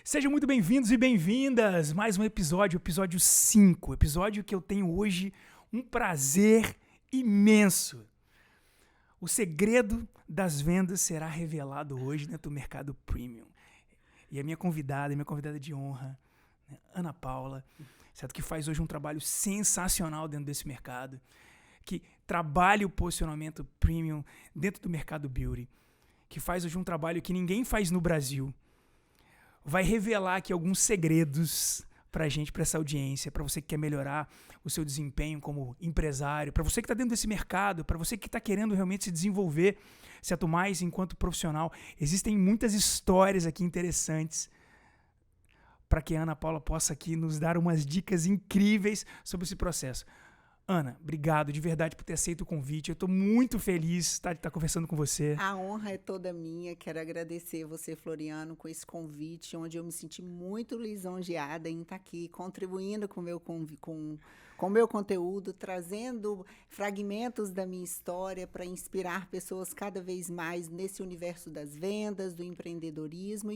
Sejam muito bem-vindos e bem-vindas. Mais um episódio 5. Episódio que eu tenho hoje um prazer imenso. O segredo das vendas será revelado hoje dentro do mercado premium. E a minha convidada de honra, né, Ana Paula, certo? Que faz hoje um trabalho sensacional dentro desse mercado, que trabalha o posicionamento premium dentro do mercado beauty, que faz hoje um trabalho que ninguém faz no Brasil. Vai revelar aqui alguns segredos pra gente, pra essa audiência, pra você que quer melhorar o seu desempenho como empresário, pra você que tá dentro desse mercado, pra você que tá querendo realmente se desenvolver, se atuar mais enquanto profissional. Existem muitas histórias aqui interessantes para que a Ana Paula possa aqui nos dar umas dicas incríveis sobre esse processo. Ana, obrigado de verdade por ter aceito o convite. Eu estou muito feliz de estar conversando com você. A honra é toda minha. Quero agradecer você, Floriano, com esse convite, onde eu me senti muito lisonjeada em estar aqui, contribuindo com o meu conteúdo, trazendo fragmentos da minha história para inspirar pessoas cada vez mais nesse universo das vendas, do empreendedorismo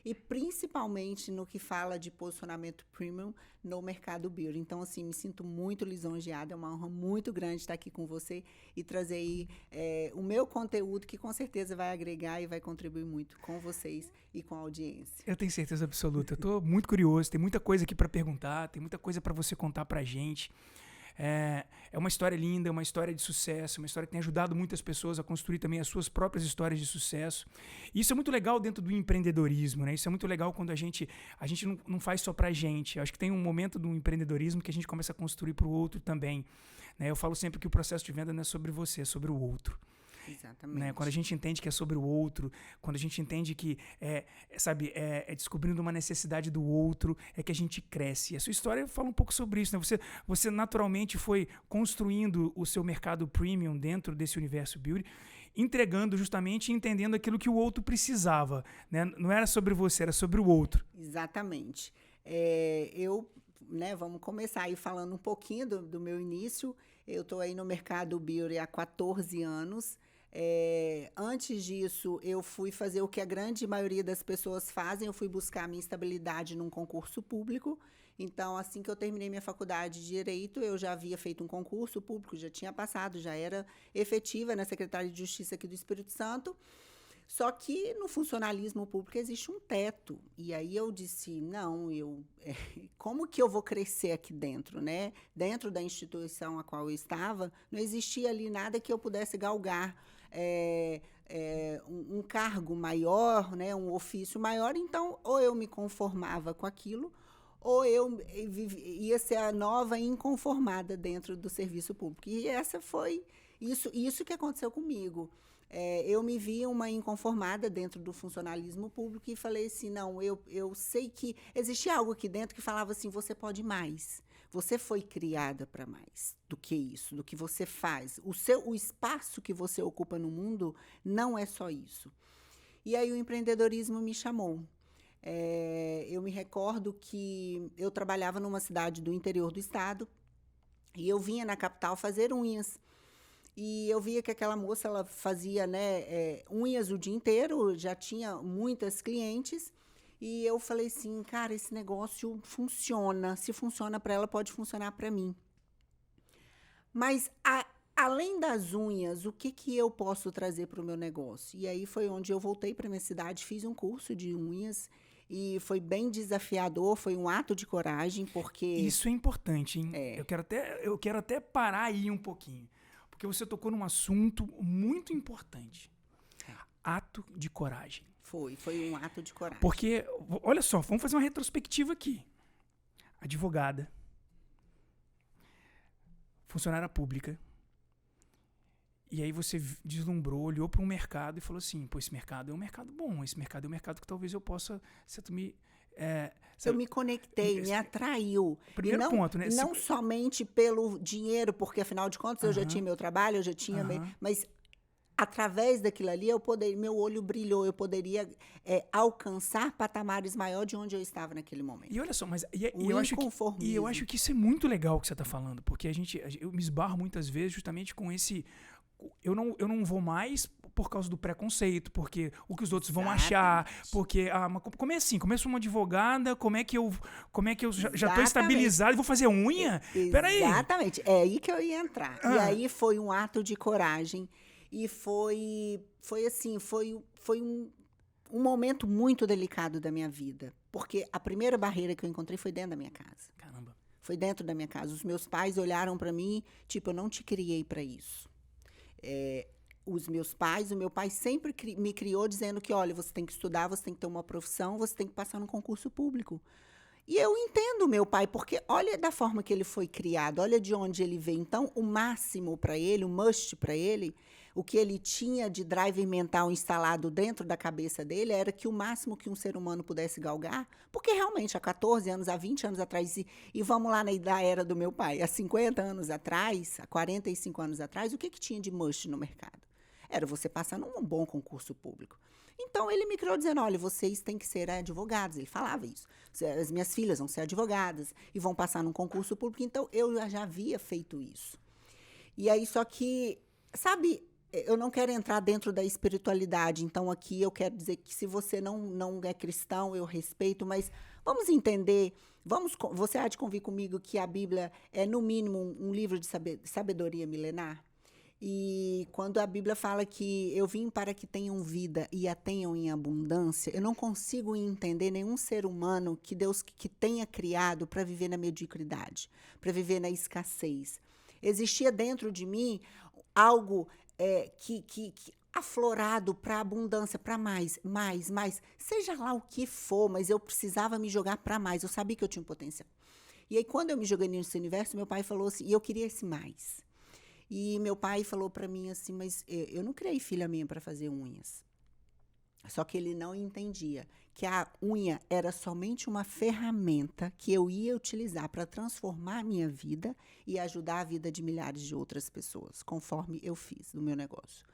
e principalmente no que fala de posicionamento premium no mercado beauty. Então, assim, me sinto muito lisonjeada. É uma honra muito grande estar aqui com você e trazer aí o meu conteúdo, que com certeza vai agregar e vai contribuir muito com vocês e com a audiência. Eu tenho certeza absoluta. Eu estou muito curioso. Tem muita coisa aqui para perguntar, tem muita coisa para você contar para a gente. É uma história linda, uma história de sucesso, uma história que tem ajudado muitas pessoas a construir também as suas próprias histórias de sucesso. E isso é muito legal dentro do empreendedorismo, né? Isso é muito legal quando a gente não faz só pra gente. Eu acho que tem um momento do empreendedorismo que a gente começa a construir pro outro também, né? Eu falo sempre que o processo de venda não é sobre você, é sobre o outro. Exatamente. Né? Quando a gente entende que é sobre o outro, quando a gente entende que é descobrindo uma necessidade do outro, é que a gente cresce. E a sua história fala um pouco sobre isso, né? Você naturalmente foi construindo o seu mercado premium dentro desse universo beauty, entregando justamente e entendendo aquilo que o outro precisava, né? Não era sobre você, era sobre o outro. Exatamente. Vamos começar aí falando um pouquinho do meu início. Eu estou aí no mercado beauty há 14 anos. Antes disso, eu fui fazer o que a grande maioria das pessoas fazem. Eu fui buscar a minha estabilidade num concurso público. Então, assim que eu terminei minha faculdade de Direito, eu já havia feito um concurso público, já tinha passado, já era efetiva na Secretaria de Justiça aqui do Espírito Santo. Só que no funcionalismo público existe um teto. E aí eu disse, não, como que eu vou crescer aqui dentro, né? Dentro da instituição a qual eu estava, não existia ali nada que eu pudesse galgar um cargo maior, né? Um ofício maior. Então, ou eu me conformava com aquilo, ou eu ia ser a nova inconformada dentro do serviço público. E essa foi isso que aconteceu comigo. Eu me vi uma inconformada dentro do funcionalismo público e falei assim, não, eu sei que existia algo aqui dentro que falava assim, você pode mais. Você foi criada para mais do que isso, do que você faz. O espaço que você ocupa no mundo não é só isso. E aí o empreendedorismo me chamou. Eu me recordo que eu trabalhava numa cidade do interior do estado e eu vinha na capital fazer unhas. E eu via que aquela moça, ela fazia, né, unhas o dia inteiro, já tinha muitas clientes. E eu falei assim, cara, esse negócio funciona. Se funciona para ela, pode funcionar para mim. Mas, além das unhas, o que eu posso trazer para o meu negócio? E aí foi onde eu voltei para minha cidade, fiz um curso de unhas. E foi bem desafiador, foi um ato de coragem, porque... Isso é importante, hein? Eu quero até parar aí um pouquinho. Porque você tocou num assunto muito importante. Ato de coragem. Foi um ato de coragem. Porque, olha só, vamos fazer uma retrospectiva aqui. Advogada, funcionária pública, e aí você deslumbrou, olhou para um mercado e falou assim, pô, esse mercado é um mercado bom, esse mercado é um mercado que talvez eu possa... Eu me conectei, me atraiu. Primeiro ponto, né? Não somente pelo dinheiro, porque afinal de contas eu já tinha meu trabalho, eu já tinha... Mas através daquilo ali, meu olho brilhou, eu poderia alcançar patamares maiores de onde eu estava naquele momento. E olha só, mas eu acho que isso é muito legal que você está falando, porque eu me esbarro muitas vezes justamente com esse eu não vou mais por causa do preconceito, porque o que os outros vão achar, porque mas como é assim? Como eu sou uma advogada, como é que eu já estou estabilizado e vou fazer unha? Peraí. Exatamente, é aí que eu ia entrar. E aí foi um ato de coragem e foi um momento muito delicado da minha vida, porque a primeira barreira que eu encontrei foi dentro da minha casa. Caramba. Foi dentro da minha casa. Os meus pais olharam para mim, tipo, eu não te criei para isso. O meu pai sempre me criou dizendo que, olha, você tem que estudar, você tem que ter uma profissão, você tem que passar no concurso público. E eu entendo o meu pai, porque olha da forma que ele foi criado, olha de onde ele veio. Então, o máximo para ele, o must para ele, o que ele tinha de drive mental instalado dentro da cabeça dele era que o máximo que um ser humano pudesse galgar, porque realmente há 14 anos, há 20 anos atrás, e vamos lá da era do meu pai, há 50 anos atrás, há 45 anos atrás, o que tinha de must no mercado? Era você passar num bom concurso público. Então, ele me criou dizendo, olha, vocês têm que ser advogados. Ele falava isso. As minhas filhas vão ser advogadas e vão passar num concurso público. Então, eu já havia feito isso. E aí, só que, sabe, eu não quero entrar dentro da espiritualidade. Então, aqui eu quero dizer que se você não é cristão, eu respeito, mas vamos entender, você há de convir comigo que a Bíblia é, no mínimo, um livro de sabedoria milenar? E quando a Bíblia fala que eu vim para que tenham vida e a tenham em abundância, eu não consigo entender nenhum ser humano que Deus que tenha criado para viver na mediocridade, para viver na escassez. Existia dentro de mim algo que aflorado para abundância, para mais, seja lá o que for, mas eu precisava me jogar para mais, eu sabia que eu tinha um potencial. E aí, quando eu me joguei nesse universo, meu pai falou assim, e eu queria esse mais. E meu pai falou para mim assim, mas eu não criei filha minha para fazer unhas. Só que ele não entendia que a unha era somente uma ferramenta que eu ia utilizar para transformar a minha vida e ajudar a vida de milhares de outras pessoas, conforme eu fiz no meu negócio.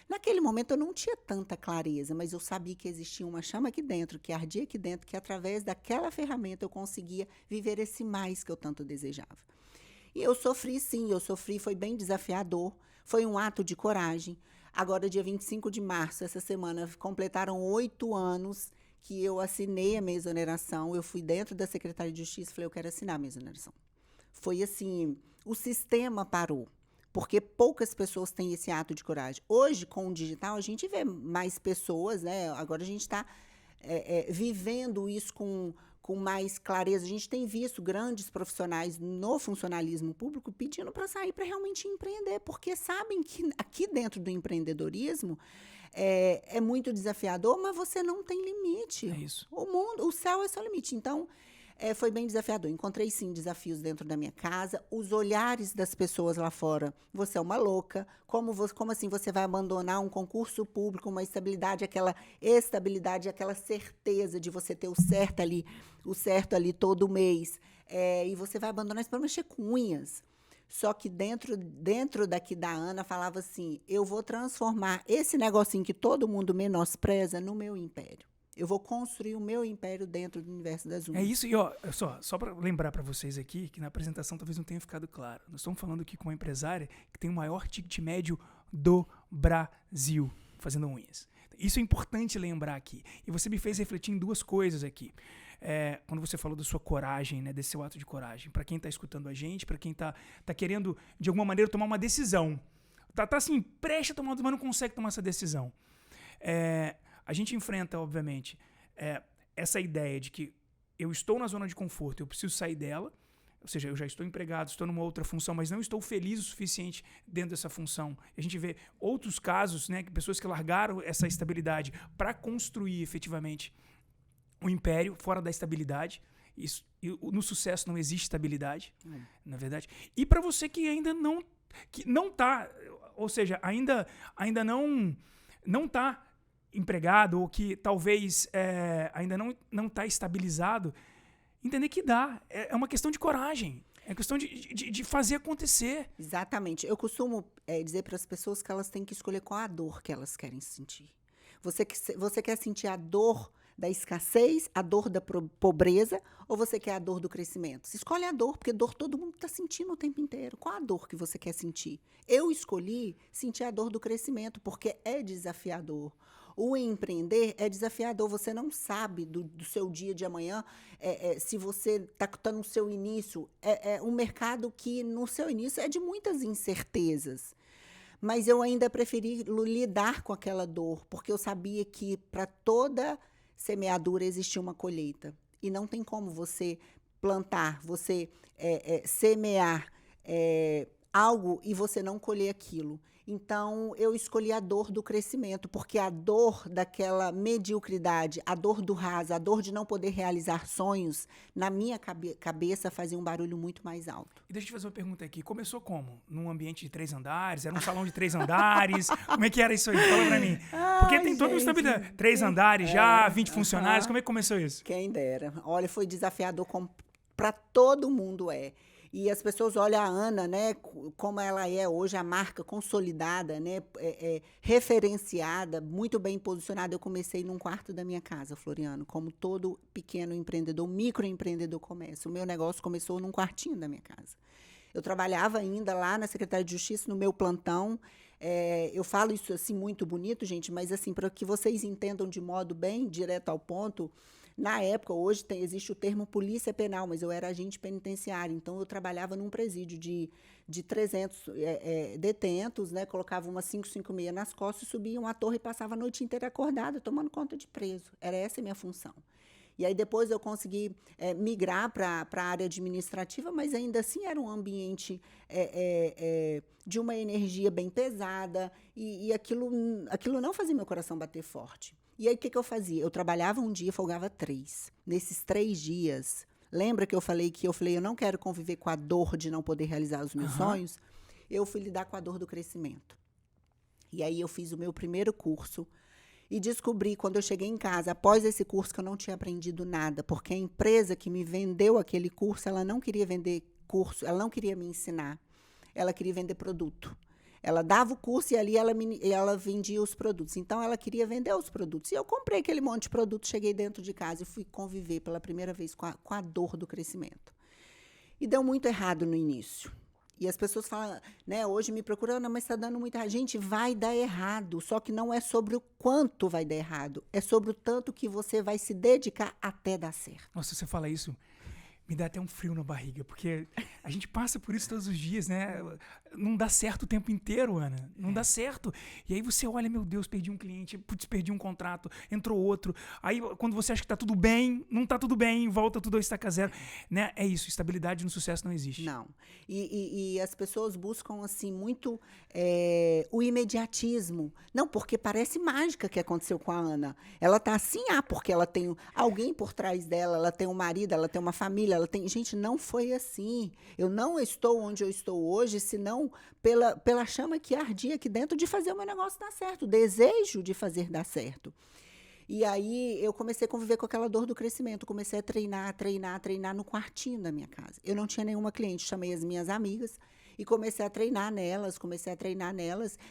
Naquele momento eu não tinha tanta clareza, mas eu sabia que existia uma chama aqui dentro, que ardia aqui dentro, que através daquela ferramenta eu conseguia viver esse mais que eu tanto desejava. E eu sofri, sim, foi bem desafiador, foi um ato de coragem. Agora, dia 25 de março, essa semana, completaram 8 anos que eu assinei a minha exoneração. Eu fui dentro da Secretaria de Justiça e falei, eu quero assinar a minha exoneração. Foi assim, o sistema parou, porque poucas pessoas têm esse ato de coragem. Hoje, com o digital, a gente vê mais pessoas, né? Agora a gente está vivendo isso com mais clareza. A gente tem visto grandes profissionais no funcionalismo público pedindo para sair para realmente empreender, porque sabem que aqui dentro do empreendedorismo é muito desafiador, mas você não tem limite. É isso. O céu é seu limite. Então, foi bem desafiador. Encontrei, sim, desafios dentro da minha casa. Os olhares das pessoas lá fora. Você é uma louca. Como assim você vai abandonar um concurso público, uma estabilidade, aquela estabilidade, aquela certeza de você ter o certo ali todo mês. E você vai abandonar isso para mexer com unhas. Só que dentro daqui da Ana falava assim, eu vou transformar esse negocinho que todo mundo menospreza no meu império. Eu vou construir o meu império dentro do universo das unhas. É isso, e só para lembrar para vocês aqui, que na apresentação talvez não tenha ficado claro. Nós estamos falando aqui com uma empresária que tem o maior ticket médio do Brasil, fazendo unhas. Isso é importante lembrar aqui. E você me fez refletir em duas coisas aqui. Quando você falou da sua coragem, né, desse seu ato de coragem. Para quem está escutando a gente, para quem tá querendo, de alguma maneira, tomar uma decisão. Tá assim, prestes a tomar, mas não consegue tomar essa decisão. A gente enfrenta, obviamente, essa ideia de que eu estou na zona de conforto, eu preciso sair dela, ou seja, eu já estou empregado, estou numa outra função, mas não estou feliz o suficiente dentro dessa função. A gente vê outros casos, né, pessoas que largaram essa estabilidade para construir efetivamente um império fora da estabilidade. Isso, no sucesso não existe estabilidade, na verdade. E para você que ainda não está, ou seja, ainda não está empregado ou que talvez ainda não está estabilizado, entender que dá. É uma questão de coragem. É questão de fazer acontecer. Exatamente. Eu costumo dizer para as pessoas que elas têm que escolher qual a dor que elas querem sentir. Você quer sentir a dor da escassez, a dor da pobreza, ou você quer a dor do crescimento? Você escolhe a dor, porque dor todo mundo está sentindo o tempo inteiro. Qual a dor que você quer sentir? Eu escolhi sentir a dor do crescimento, porque é desafiador. O empreender é desafiador, você não sabe do seu dia de amanhã, se você está no seu início. É um mercado que, no seu início, é de muitas incertezas. Mas eu ainda preferi lidar com aquela dor, porque eu sabia que para toda semeadura existia uma colheita. E não tem como você plantar, você semear algo e você não colher aquilo. Então, eu escolhi a dor do crescimento, porque a dor daquela mediocridade, a dor do raso, a dor de não poder realizar sonhos, na minha cabeça fazia um barulho muito mais alto. E deixa eu te fazer uma pergunta aqui. Começou como? Num ambiente de 3 andares? Era um salão de 3 andares? Como é que era isso aí? Fala pra mim. Porque tem toda uma estabilidade. 3 andares já, 20 funcionários. Como é que começou isso? Quem dera. Olha, foi desafiador para todo mundo E as pessoas olham a Ana, né, como ela é hoje, a marca consolidada, né, referenciada, muito bem posicionada. Eu comecei num quarto da minha casa, Floriano, como todo pequeno empreendedor, microempreendedor começa. O meu negócio começou num quartinho da minha casa. Eu trabalhava ainda lá na Secretaria de Justiça, no meu plantão. Eu falo isso assim muito bonito, gente, mas assim, para que vocês entendam de modo bem direto ao ponto. Na época, hoje existe o termo polícia penal, mas eu era agente penitenciário, então eu trabalhava num presídio de 300 detentos, né? Colocava uma 556 nas costas, subia uma torre e passava a noite inteira acordada, tomando conta de preso. Era essa a minha função. E aí depois eu consegui migrar para a área administrativa, mas ainda assim era um ambiente de uma energia bem pesada, e aquilo não fazia meu coração bater forte. E aí, o que eu fazia? Eu trabalhava um dia, folgava 3. Nesses 3 dias, lembra que eu falei eu não quero conviver com a dor de não poder realizar os meus sonhos? Eu fui lidar com a dor do crescimento. E aí, eu fiz o meu primeiro curso e descobri, quando eu cheguei em casa, após esse curso, que eu não tinha aprendido nada, porque a empresa que me vendeu aquele curso, ela não queria vender curso, ela não queria me ensinar, ela queria vender produto. Ela dava o curso e ali ela vendia os produtos. Então, ela queria vender os produtos. E eu comprei aquele monte de produto, cheguei dentro de casa e fui conviver pela primeira vez com a dor do crescimento. E deu muito errado no início. E as pessoas falam, né, hoje me procuram, mas está dando muito errado. Gente, vai dar errado, só que não é sobre o quanto vai dar errado, é sobre o tanto que você vai se dedicar até dar certo. Nossa, você fala isso, me dá até um frio na barriga, porque a gente passa por isso todos os dias, né? Não dá certo o tempo inteiro, Ana. Não dá certo. E aí você olha, meu Deus, perdi um cliente, putz, perdi um contrato, entrou outro. Aí quando você acha que tá tudo bem, não tá tudo bem, volta tudo a estaca zero. Né? É isso, estabilidade no sucesso não existe. Não. E as pessoas buscam, assim, muito o imediatismo. Não, porque parece mágica que aconteceu com a Ana. Ela tá assim, porque ela tem alguém por trás dela, ela tem um marido, ela tem uma família, ela tem... Gente, não foi assim. Eu não estou onde eu estou hoje, senão pela chama que ardia aqui dentro de fazer o meu negócio dar certo, o desejo de fazer dar certo. E aí eu comecei a conviver com aquela dor do crescimento, comecei a treinar no quartinho da minha casa. Eu não tinha nenhuma cliente, chamei as minhas amigas e comecei a treinar nelas,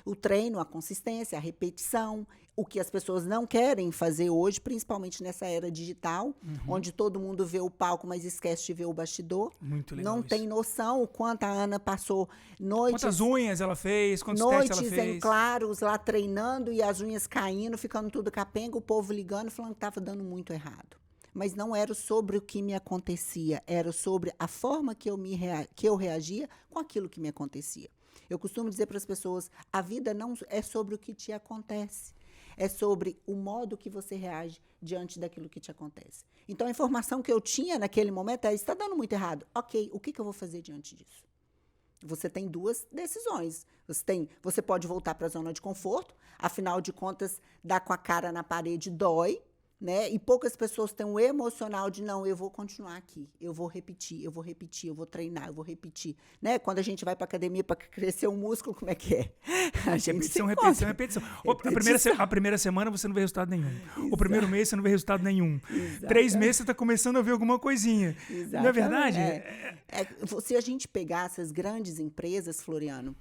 o treino, a consistência, a repetição, o que as pessoas não querem fazer hoje, principalmente nessa era digital, onde todo mundo vê o palco, mas esquece de ver o bastidor. Muito legal. Não tem noção o quanto a Ana passou noites... Quantas unhas ela fez, quantos noites testes ela fez. em claros, lá treinando, e as unhas caindo, ficando tudo capenga, o povo ligando, falando que estava dando muito errado. Mas não era sobre o que me acontecia, era sobre a forma que eu reagia com aquilo que me acontecia. Eu costumo dizer para as pessoas, a vida não é sobre o que te acontece, é sobre o modo que você reage diante daquilo que te acontece. Então, a informação que eu tinha naquele momento é, está dando muito errado. Ok, o que eu vou fazer diante disso? Você tem 2 decisões. Você pode voltar para a zona de conforto, afinal de contas, dar com a cara na parede dói, né? E poucas pessoas têm o emocional de, não, eu vou continuar aqui, eu vou repetir, eu vou treinar, eu vou repetir. Né? Quando a gente vai para academia para crescer um músculo, como é que é? A gente repetição. A primeira semana você não vê resultado nenhum. Exato. O primeiro mês você não vê resultado nenhum. Exatamente. 3 meses você está começando a ver alguma coisinha. Exatamente. Não é verdade? Se a gente pegar essas grandes empresas, Floriano,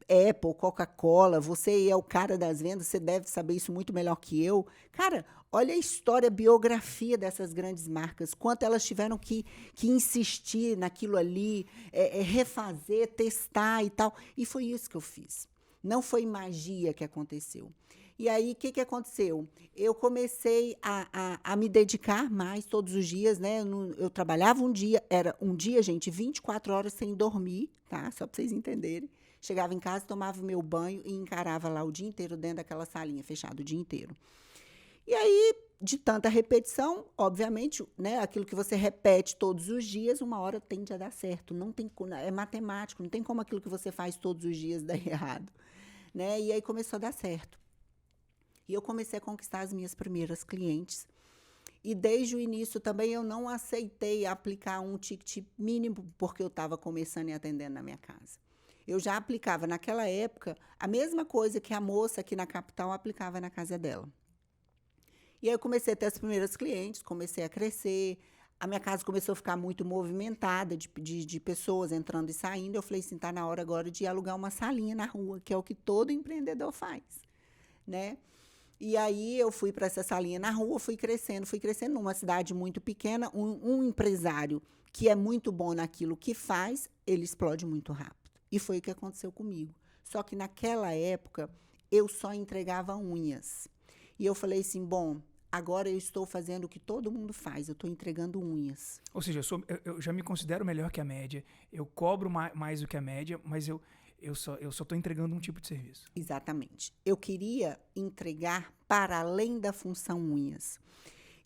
Apple, Coca-Cola, você é o cara das vendas, você deve saber isso muito melhor que eu. Cara, olha a história, a biografia dessas grandes marcas, quanto elas tiveram que insistir naquilo ali, refazer, testar e tal. E foi isso que eu fiz. Não foi magia que aconteceu. E aí, o que aconteceu? Eu comecei a me dedicar mais todos os dias, né? Eu trabalhava um dia, era um dia, gente, 24 horas sem dormir, tá? Só para vocês entenderem. Chegava em casa, tomava meu banho e encarava lá o dia inteiro dentro daquela salinha, fechado o dia inteiro. E aí, de tanta repetição, obviamente, né, aquilo que você repete todos os dias, uma hora tende a dar certo. Não tem, é matemático, não tem como aquilo que você faz todos os dias dar errado. Né? E aí começou a dar certo. E eu comecei a conquistar as minhas primeiras clientes. E desde o início também eu não aceitei aplicar um ticket mínimo, porque eu estava começando e atendendo na minha casa. Eu já aplicava, naquela época, a mesma coisa que a moça aqui na capital aplicava na casa dela. E aí eu comecei a ter as primeiras clientes, comecei a crescer, a minha casa começou a ficar muito movimentada de pessoas entrando e saindo. Eu falei assim, está na hora agora de alugar uma salinha na rua, que é o que todo empreendedor faz, né? E aí eu fui para essa salinha na rua, fui crescendo numa cidade muito pequena. Um empresário que é muito bom naquilo que faz, ele explode muito rápido. E foi o que aconteceu comigo. Só que naquela época, eu só entregava unhas. E eu falei assim, bom, agora eu estou fazendo o que todo mundo faz, eu estou entregando unhas. Ou seja, eu já me considero melhor que a média, eu cobro mais do que a média, mas eu só estou entregando um tipo de serviço. Exatamente. Eu queria entregar para além da função unhas.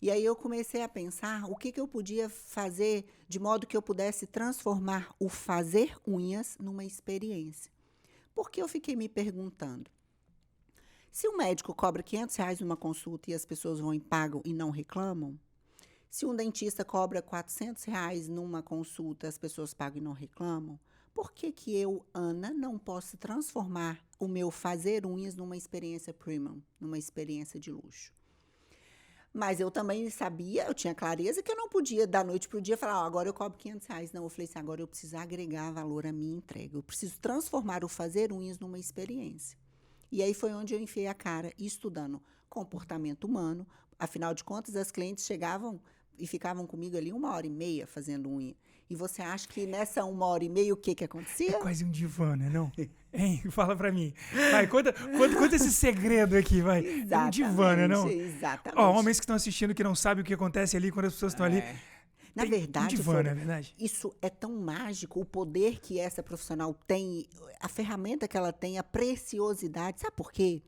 E aí eu comecei a pensar o que eu podia fazer de modo que eu pudesse transformar o fazer unhas numa experiência. Porque eu fiquei me perguntando, se o médico cobra R$500 numa consulta e as pessoas vão e pagam e não reclamam, se um dentista cobra R$400 numa consulta, as pessoas pagam e não reclamam, por que eu, Ana, não posso transformar o meu fazer unhas numa experiência premium, numa experiência de luxo? Mas eu também sabia, eu tinha clareza que eu não podia, da noite para o dia, falar, agora eu cobro R$500. Não, eu falei assim, agora eu preciso agregar valor à minha entrega. Eu preciso transformar o fazer unhas numa experiência. E aí foi onde eu enfiei a cara, estudando comportamento humano. Afinal de contas, as clientes chegavam e ficavam comigo ali 1h30 fazendo unha. E você acha que nessa 1h30 o que acontecia? É quase um divã, né, não? Hein? Fala pra mim. Vai, conta esse segredo aqui, vai. Exatamente, é um divã, né, não? Exatamente. Ó, homens que estão assistindo que não sabem o que acontece ali quando as pessoas estão ali. Na verdade, um divã, não é verdade? Isso é tão mágico, o poder que essa profissional tem, a ferramenta que ela tem, a preciosidade. Sabe por quê?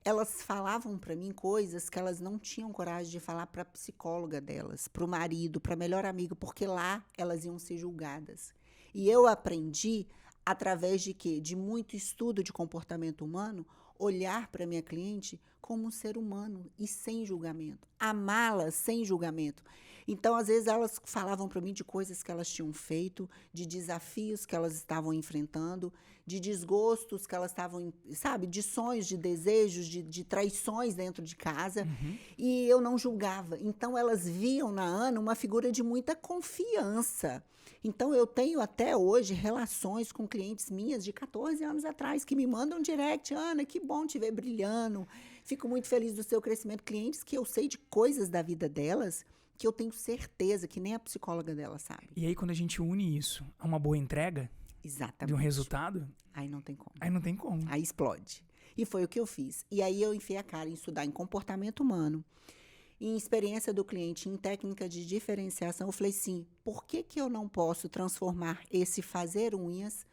Elas falavam para mim coisas que elas não tinham coragem de falar para a psicóloga delas, para o marido, para a melhor amiga, porque lá elas iam ser julgadas. E eu aprendi, através de quê? De muito estudo de comportamento humano, olhar para minha cliente como um ser humano e sem julgamento. Amá-la sem julgamento. Então, às vezes, elas falavam para mim de coisas que elas tinham feito, de desafios que elas estavam enfrentando, de desgostos que elas estavam, sabe, de sonhos, de desejos, de traições dentro de casa. Uhum. E eu não julgava. Então, elas viam na Ana uma figura de muita confiança. Então, eu tenho até hoje relações com clientes minhas de 14 anos atrás que me mandam direct. Ana, que bom te ver brilhando. Fico muito feliz do seu crescimento. Clientes que eu sei de coisas da vida delas que eu tenho certeza que nem a psicóloga dela sabe. E aí, quando a gente une isso a uma boa entrega, exatamente, de um resultado, aí não tem como. Aí não tem como. Aí explode. E foi o que eu fiz. E aí eu enfiei a cara em estudar em comportamento humano, em experiência do cliente, em técnica de diferenciação. Eu falei assim, por que eu não posso transformar esse fazer unhas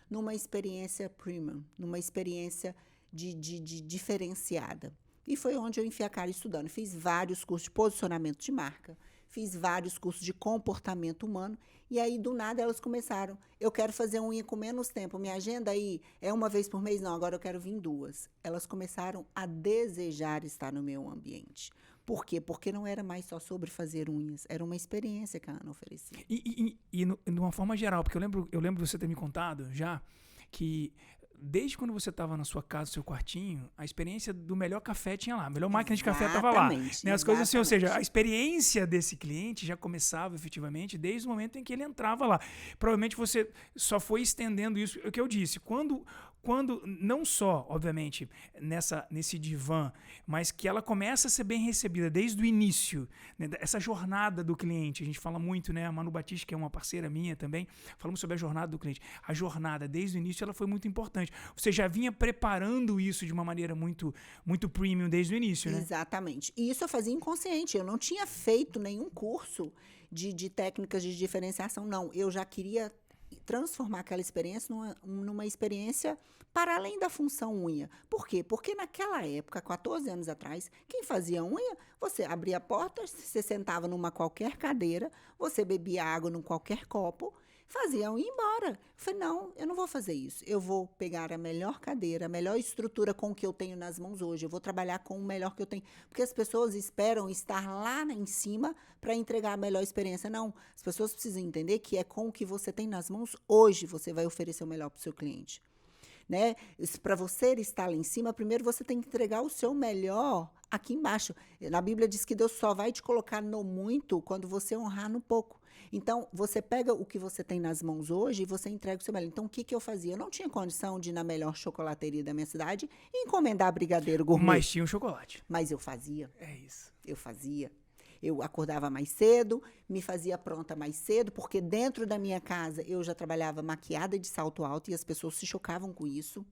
numa experiência premium, numa experiência de diferenciada? E foi onde eu enfiei a cara estudando. Fiz vários cursos de posicionamento de marca, fiz vários cursos de comportamento humano, e aí, do nada, elas começaram. Eu quero fazer unha com menos tempo. Minha agenda aí é 1 vez por mês? Não, agora eu quero vir 2. Elas começaram a desejar estar no meu ambiente. Por quê? Porque não era mais só sobre fazer unhas. Era uma experiência que a Ana oferecia. E de uma forma geral, porque eu lembro de você ter me contado já que desde quando você estava na sua casa, no seu quartinho, a experiência do melhor café tinha lá, a melhor máquina de café estava lá. Né? As coisas assim, ou seja, a experiência desse cliente já começava efetivamente desde o momento em que ele entrava lá. Provavelmente você só foi estendendo isso, é o que eu disse, quando quando, não só, obviamente, nesse divã, mas que ela começa a ser bem recebida desde o início, né, essa jornada do cliente, a gente fala muito, né, a Manu Batista, que é uma parceira minha também, falamos sobre a jornada do cliente. A jornada, desde o início, ela foi muito importante. Você já vinha preparando isso de uma maneira muito, muito premium desde o início, né? Exatamente. E isso eu fazia inconsciente, eu não tinha feito nenhum curso de técnicas de diferenciação, não. Eu já queria transformar aquela experiência numa experiência para além da função unha. Por quê? Porque naquela época, 14 anos atrás, quem fazia unha, você abria a porta, você sentava numa qualquer cadeira, você bebia água num qualquer copo, fazia unha e ia embora. Eu falei, não, eu não vou fazer isso. Eu vou pegar a melhor cadeira, a melhor estrutura com o que eu tenho nas mãos hoje. Eu vou trabalhar com o melhor que eu tenho. Porque as pessoas esperam estar lá em cima para entregar a melhor experiência. Não, as pessoas precisam entender que é com o que você tem nas mãos hoje você vai oferecer o melhor para o seu cliente. Né? Para você estar lá em cima, primeiro você tem que entregar o seu melhor aqui embaixo. Na Bíblia diz que Deus só vai te colocar no muito quando você honrar no pouco. Então, você pega o que você tem nas mãos hoje e você entrega o seu melhor. Então, o que eu fazia? Eu não tinha condição de ir na melhor chocolateria da minha cidade e encomendar brigadeiro gourmet. Mas tinha um chocolate. Mas eu fazia. É isso. Eu fazia. Eu acordava mais cedo, me fazia pronta mais cedo, porque dentro da minha casa eu já trabalhava maquiada de salto alto e as pessoas se chocavam com isso.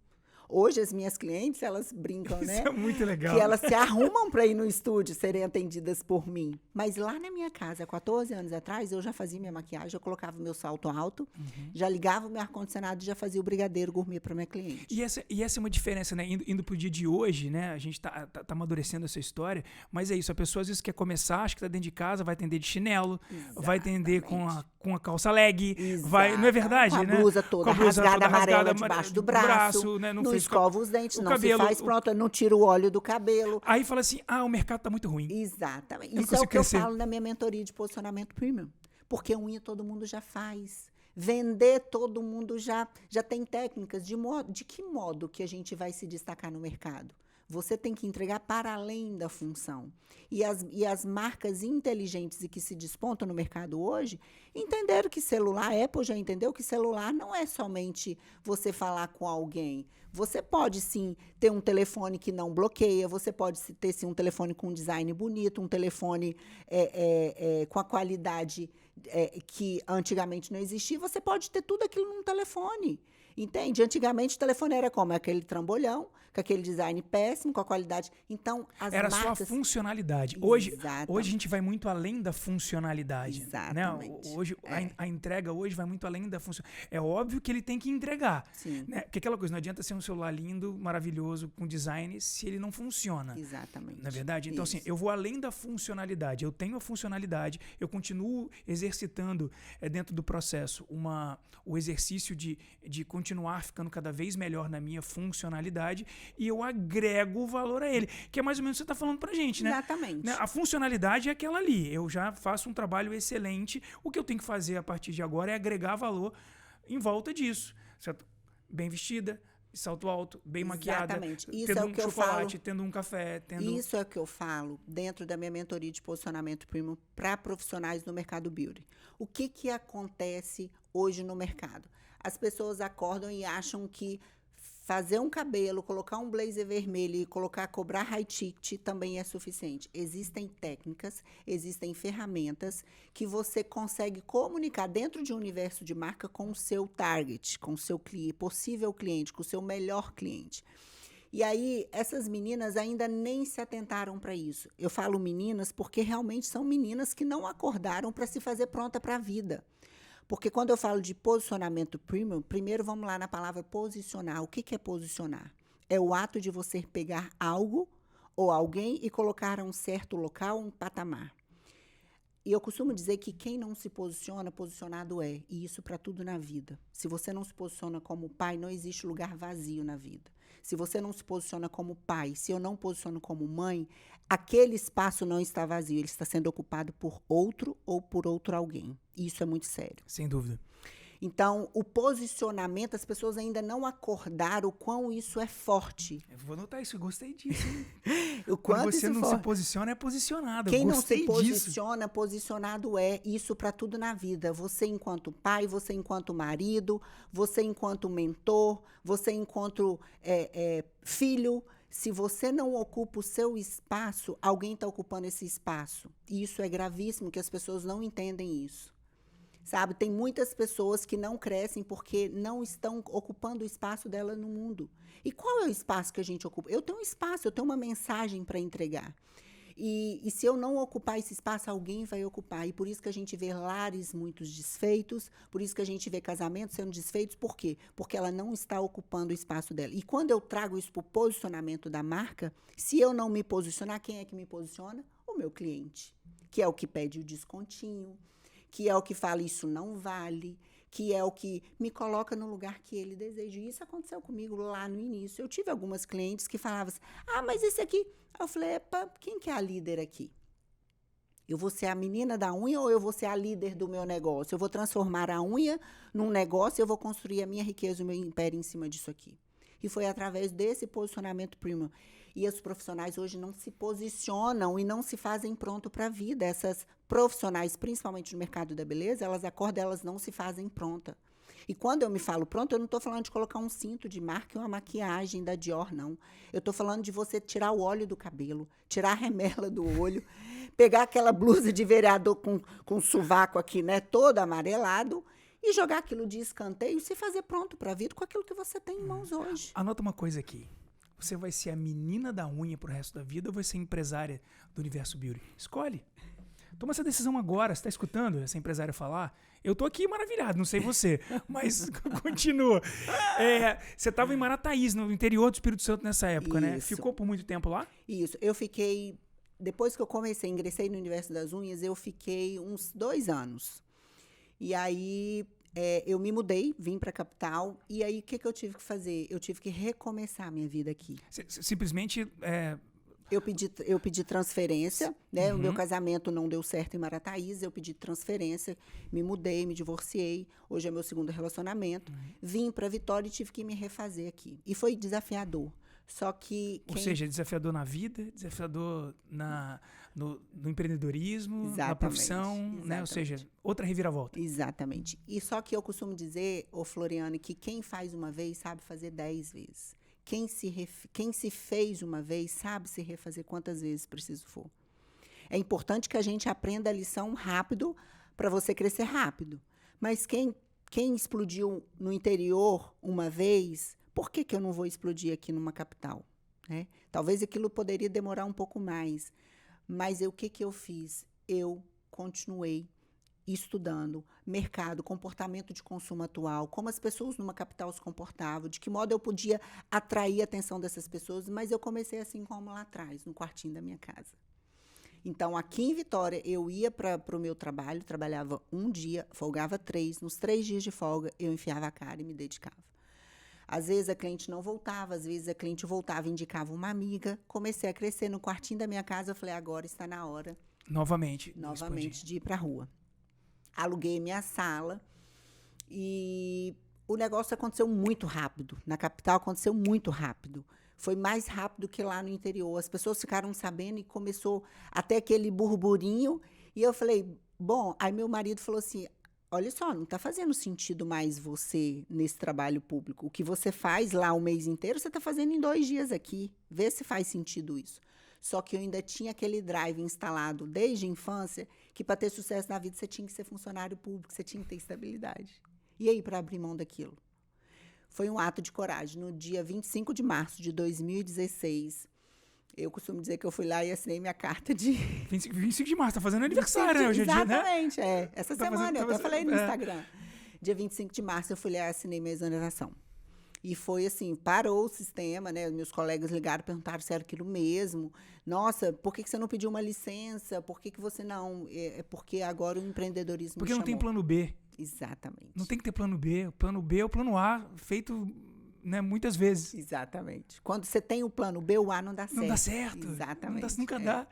Hoje, as minhas clientes, elas brincam, né? Isso é muito legal. Que elas se arrumam para ir no estúdio, serem atendidas por mim. Mas lá na minha casa, 14 anos atrás, eu já fazia minha maquiagem, eu colocava o meu salto alto, já ligava o meu ar-condicionado e já fazia o brigadeiro gourmet para minha cliente. E essa é uma diferença, né? Indo pro dia de hoje, né? A gente tá amadurecendo essa história, mas é isso, a pessoa às vezes quer começar, acha que tá dentro de casa, vai atender de chinelo, vai atender com a calça leg, vai, não é verdade, com a né? blusa toda rasgada, amarela debaixo do braço, né? não escova os dentes, não cabelo, se faz pronto, não tira o óleo do cabelo. Aí fala assim, o mercado tá muito ruim. Exatamente. Eu Isso é o que crescer. eu falo na minha mentoria de posicionamento premium. Porque unha todo mundo já faz. Vender todo mundo já tem técnicas. De que modo que a gente vai se destacar no mercado? Você tem que entregar para além da função. E as marcas inteligentes e que se despontam no mercado hoje entenderam que celular, a Apple já entendeu que celular não é somente você falar com alguém. Você pode, sim, ter um telefone que não bloqueia, você pode ter, sim, um telefone com um design bonito, um telefone com a qualidade que antigamente não existia. Você pode ter tudo aquilo num telefone. Entende? Antigamente o telefone era como? Aquele trambolhão, com aquele design péssimo, com a qualidade. Então, era só a funcionalidade. Hoje a gente vai muito além da funcionalidade. Exatamente. Né? Hoje, a entrega hoje vai muito além da funcionalidade. É óbvio que ele tem que entregar. Sim. Né? Porque aquela coisa, não adianta ser um celular lindo, maravilhoso, com design, se ele não funciona. Exatamente. Na verdade? Então, assim, eu vou além da funcionalidade. Eu tenho a funcionalidade, eu continuo exercitando dentro do processo o exercício de continuar ficando cada vez melhor na minha funcionalidade e eu agrego valor a ele, que é mais ou menos o que você está falando pra gente, né? Exatamente. Né? A funcionalidade é aquela ali, eu já faço um trabalho excelente, o que eu tenho que fazer a partir de agora é agregar valor em volta disso, certo? Bem vestida, salto alto, bem maquiada, Isso tendo é o um que eu chocolate, falo. tendo um café, Isso é o que eu falo dentro da minha mentoria de posicionamento premium para profissionais no mercado beauty. O que acontece hoje no mercado? As pessoas acordam e acham que fazer um cabelo, colocar um blazer vermelho e cobrar high ticket também é suficiente. Existem técnicas, existem ferramentas que você consegue comunicar dentro de um universo de marca com o seu target, com o seu possível cliente, com o seu melhor cliente. E aí, essas meninas ainda nem se atentaram para isso. Eu falo meninas porque realmente são meninas que não acordaram para se fazer pronta para a vida. Porque quando eu falo de posicionamento premium, primeiro vamos lá na palavra posicionar. O que é posicionar? É o ato de você pegar algo ou alguém e colocar a um certo local, um patamar. E eu costumo dizer que quem não se posiciona, posicionado é. E isso para tudo na vida. Se você não se posiciona como pai, não existe lugar vazio na vida. Se você não se posiciona como pai, se eu não posiciono como mãe, aquele espaço não está vazio, ele está sendo ocupado por outro ou por outro alguém. E isso é muito sério. Sem dúvida. Então, o posicionamento, as pessoas ainda não acordaram o quão isso é forte. Eu vou anotar isso, eu gostei disso. O Quando quanto você isso não for. se posiciona, é posicionado. Quem Eu não se gostei disso. posiciona, posicionado é. Isso para tudo na vida. Você enquanto pai, você enquanto marido, você enquanto mentor, você enquanto filho. Se você não ocupa o seu espaço, alguém está ocupando esse espaço. E isso é gravíssimo, que as pessoas não entendem isso. Sabe, tem muitas pessoas que não crescem porque não estão ocupando o espaço dela no mundo. E qual é o espaço que a gente ocupa? Eu tenho um espaço, eu tenho uma mensagem para entregar. E se eu não ocupar esse espaço, alguém vai ocupar. E por isso que a gente vê lares muito desfeitos, por isso que a gente vê casamentos sendo desfeitos. Por quê? Porque ela não está ocupando o espaço dela. E quando eu trago isso para o posicionamento da marca, se eu não me posicionar, quem é que me posiciona? O meu cliente, que é o que pede o descontinho, que é o que fala isso não vale, que é o que me coloca no lugar que ele deseja. E isso aconteceu comigo lá no início. Eu tive algumas clientes que falavam assim, mas esse aqui... Eu falei, epa, quem que é a líder aqui? Eu vou ser a menina da unha ou eu vou ser a líder do meu negócio? Eu vou transformar a unha num negócio e eu vou construir a minha riqueza, o meu império em cima disso aqui. E foi através desse posicionamento premium. E os profissionais hoje não se posicionam e não se fazem pronto para a vida. Essas profissionais, principalmente no mercado da beleza, elas acordam, elas não se fazem pronta. E quando eu me falo pronto, eu não estou falando de colocar um cinto de marca e uma maquiagem da Dior, não. Eu estou falando de você tirar o óleo do cabelo, tirar a remela do olho, pegar aquela blusa de vereador com sovaco aqui, né, todo amarelado, e jogar aquilo de escanteio e se fazer pronto para a vida com aquilo que você tem em mãos hoje. Anota uma coisa aqui. Você vai ser a menina da unha pro resto da vida ou vai ser empresária do Universo Beauty? Escolhe. Toma essa decisão agora. Você está escutando essa empresária falar? Eu tô aqui maravilhado, não sei você, mas continua. Você estava em Marataízes, no interior do Espírito Santo nessa época, né? Isso. Ficou por muito tempo lá? Isso. Eu fiquei... Depois que eu ingressei no Universo das Unhas, eu fiquei uns 2 anos. E aí... eu me mudei, vim para a capital, e aí o que eu tive que fazer? Eu tive que recomeçar a minha vida aqui. Simplesmente... Eu pedi transferência, né? Uhum. O meu casamento não deu certo em Marataízes, eu pedi transferência, me mudei, me divorciei, hoje é meu segundo relacionamento. Vim para Vitória e tive que me refazer aqui. E foi desafiador. Só que... Ou seja, desafiador na vida, desafiador no empreendedorismo, na Exatamente, profissão, né? Ou seja, outra reviravolta. Exatamente. E só que eu costumo dizer, Floriane, que quem faz uma vez sabe fazer 10 vezes. Quem se fez uma vez sabe se refazer quantas vezes preciso for. É importante que a gente aprenda a lição rápido para você crescer rápido. Mas quem explodiu no interior uma vez, por que eu não vou explodir aqui numa capital? Né? Talvez aquilo poderia demorar um pouco mais. Mas o que eu fiz? Eu continuei estudando mercado, comportamento de consumo atual, como as pessoas numa capital se comportavam, de que modo eu podia atrair a atenção dessas pessoas, mas eu comecei assim como lá atrás, no quartinho da minha casa. Então, aqui em Vitória, eu ia para o meu trabalho, trabalhava um dia, folgava 3, nos 3 dias de folga, eu enfiava a cara e me dedicava. Às vezes a cliente não voltava, às vezes a cliente voltava e indicava uma amiga. Comecei a crescer no quartinho da minha casa, eu falei, agora está na hora. Novamente de ir para a rua. Aluguei minha sala e o negócio aconteceu muito rápido. Na capital aconteceu muito rápido. Foi mais rápido que lá no interior. As pessoas ficaram sabendo e começou até aquele burburinho. E eu falei, bom, aí meu marido falou assim, olha só, não está fazendo sentido mais você nesse trabalho público. O que você faz lá o mês inteiro, você está fazendo em 2 dias aqui. Vê se faz sentido isso. Só que eu ainda tinha aquele drive instalado desde a infância, que para ter sucesso na vida você tinha que ser funcionário público, você tinha que ter estabilidade. E aí, para abrir mão daquilo? Foi um ato de coragem. No dia 25 de março de 2016, eu costumo dizer que eu fui lá e assinei minha carta de... 25 de março, tá fazendo aniversário, né? Hoje é dia, né? Exatamente, Essa semana, eu até falei no Instagram. Dia 25 de março, eu fui lá e assinei minha exoneração. E foi assim, parou o sistema, né? Meus colegas ligaram, perguntaram se era aquilo mesmo. Nossa, por que você não pediu uma licença? Por que você não... É porque agora o empreendedorismo Porque não tem plano B. Exatamente. Não tem que ter plano B. O plano B é o plano A, feito, né, muitas vezes. Exatamente. Quando você tem o plano B, o A não dá certo. Não dá certo. Exatamente. Nunca dá.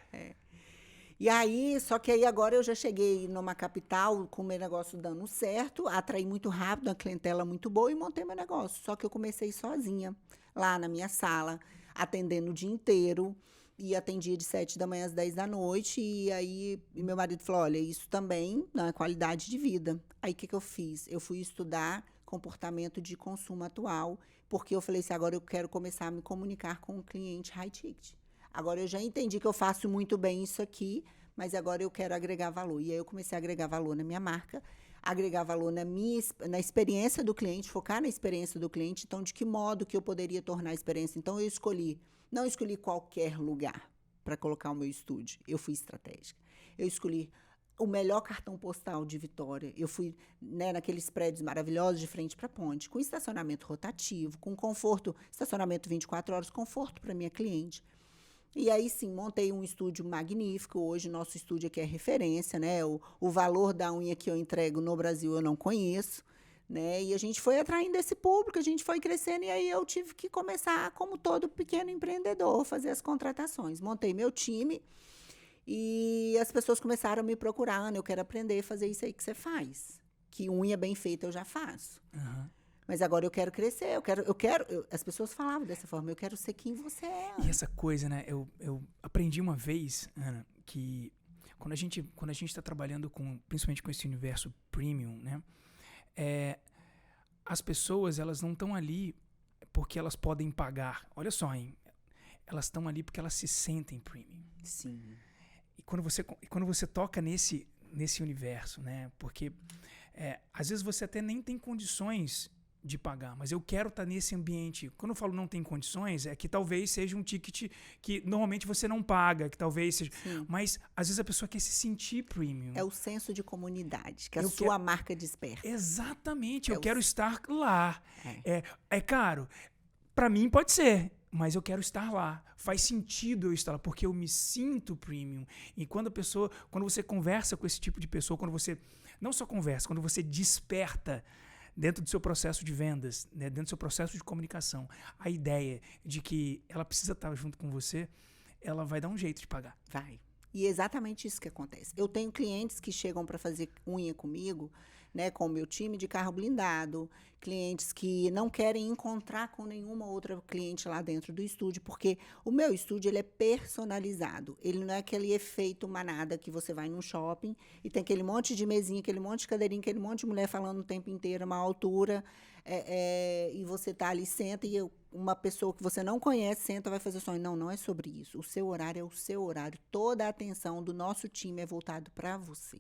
E aí, só que aí agora eu já cheguei numa capital com o meu negócio dando certo, atraí muito rápido, uma clientela muito boa e montei meu negócio. Só que eu comecei sozinha, lá na minha sala, atendendo o dia inteiro. e atendia de 7 da manhã às 10 da noite. E aí meu marido falou, olha, isso também não é qualidade de vida. Aí o que eu fiz? Eu fui estudar comportamento de consumo atual, porque eu falei assim, agora eu quero começar a me comunicar com o cliente high ticket. Agora eu já entendi que eu faço muito bem isso aqui, mas agora eu quero agregar valor. E aí eu comecei a agregar valor na minha marca, agregar valor na experiência do cliente, focar na experiência do cliente. Então, de que modo que eu poderia tornar a experiência? Então, não escolhi qualquer lugar para colocar o meu estúdio. Eu fui estratégica. Eu escolhi o melhor cartão postal de Vitória. Eu fui, né, naqueles prédios maravilhosos de frente para a ponte, com estacionamento rotativo, com conforto, estacionamento 24 horas, conforto para minha cliente. E aí, sim, montei um estúdio magnífico. Hoje, nosso estúdio aqui é referência, né? O valor da unha que eu entrego no Brasil eu não conheço, né? E a gente foi atraindo esse público, a gente foi crescendo, e aí eu tive que começar, como todo pequeno empreendedor, fazer as contratações. Montei meu time e as pessoas começaram a me procurar. Ana, eu quero aprender a fazer isso aí que você faz. Que unha bem feita eu já faço. Uhum. Mas agora eu quero crescer, as pessoas falavam dessa forma, eu quero ser quem você é. E essa coisa, né, eu aprendi uma vez, Ana, que quando a gente está trabalhando principalmente com esse universo premium, né, as pessoas, elas não estão ali porque elas podem pagar. Olha só, hein, elas estão ali porque elas se sentem premium. Sim. E quando você toca nesse universo, né, porque às vezes você até nem tem condições de pagar, mas eu quero estar nesse ambiente. Quando eu falo não tem condições, é que talvez seja um ticket que normalmente você não paga, que talvez seja... Sim. Mas, às vezes, a pessoa quer se sentir premium. É o senso de comunidade que a sua marca desperta. Exatamente, eu quero estar lá. É caro? Para mim pode ser, mas eu quero estar lá. Faz sentido eu estar lá, porque eu me sinto premium. E quando você conversa com esse tipo de pessoa, quando você não só conversa, quando você desperta dentro do seu processo de vendas, né, dentro do seu processo de comunicação, a ideia de que ela precisa estar junto com você, ela vai dar um jeito de pagar. Vai. E é exatamente isso que acontece. Eu tenho clientes que chegam para fazer unha comigo, né, com o meu time de carro blindado, clientes que não querem encontrar com nenhuma outra cliente lá dentro do estúdio, porque o meu estúdio ele é personalizado. Ele não é aquele efeito manada que você vai num shopping e tem aquele monte de mesinha, aquele monte de cadeirinha, aquele monte de mulher falando o tempo inteiro, uma altura, e você tá ali, senta, e uma pessoa que você não conhece senta, vai fazer sonho. Não é sobre isso. O seu horário é o seu horário. Toda a atenção do nosso time é voltado para você.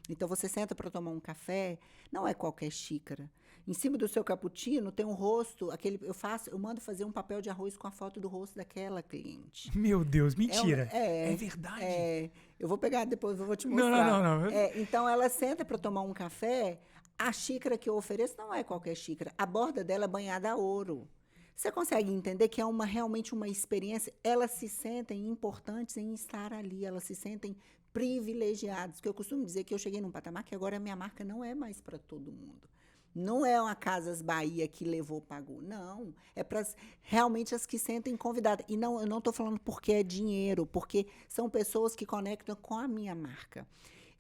Então, você senta para tomar um café, não é qualquer xícara. Em cima do seu cappuccino tem um rosto, eu mando fazer um papel de arroz com a foto do rosto daquela cliente. Meu Deus, mentira. É verdade. Eu vou pegar depois, eu vou te mostrar. Não. Então, ela senta para tomar um café, a xícara que eu ofereço não é qualquer xícara. A borda dela é banhada a ouro. Você consegue entender que é realmente uma experiência? Elas se sentem importantes em estar ali, elas se sentem privilegiados, que eu costumo dizer que eu cheguei num patamar que agora a minha marca não é mais para todo mundo. Não é uma Casas Bahia que levou, pagou. Não, é para realmente as que sentem convidadas. E não, eu não estou falando porque é dinheiro, porque são pessoas que conectam com a minha marca.